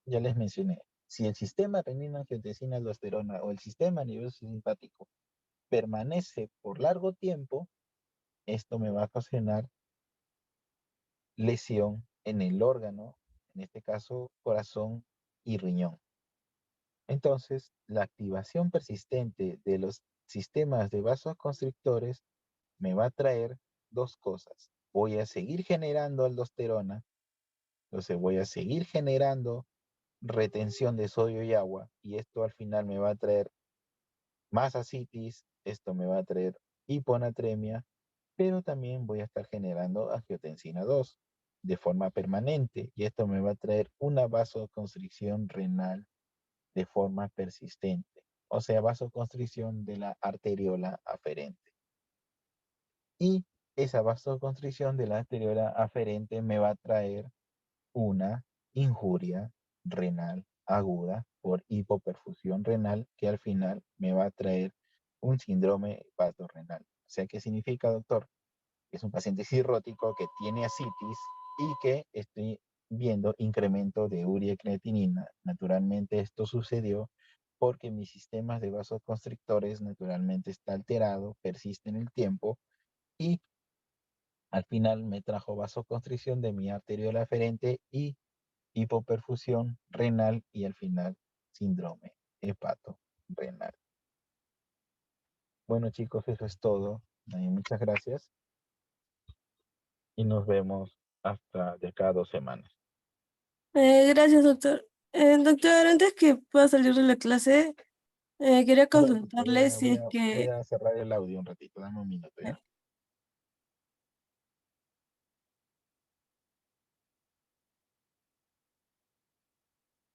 ya les mencioné, si el sistema renina, angiotensina, aldosterona o el sistema nervioso simpático permanece por largo tiempo, esto me va a ocasionar lesión en el órgano, en este caso corazón y riñón. Entonces, la activación persistente de los sistemas de vasoconstrictores me va a traer dos cosas. Voy a seguir generando aldosterona, entonces voy a seguir generando retención de sodio y agua, y esto al final me va a traer más ascitis, esto me va a traer hiponatremia, pero también voy a estar generando angiotensina 2 de forma permanente, y esto me va a traer una vasoconstricción renal de forma persistente, o sea, vasoconstricción de la arteriola aferente. Y esa vasoconstricción de la arteriola aferente me va a traer una injuria renal aguda por hipoperfusión renal, que al final me va a traer un síndrome hepatorenal. O sea, ¿qué significa, doctor? Es un paciente cirrótico que tiene ascitis y que estoy viendo incremento de urea y creatinina. Naturalmente esto sucedió porque mis sistemas de vasoconstrictores naturalmente está alterado, persiste en el tiempo y al final me trajo vasoconstricción de mi arteriola aferente y hipoperfusión renal y al final síndrome hepatorrenal. Bueno chicos, eso es todo. Muchas gracias y nos vemos hasta de cada 2 semanas. Gracias, doctor. Doctor, antes que pueda salir de la clase, quería Un ratito, consultarle si es voy que... a cerrar el audio un ratito, dame un minuto, ¿ya?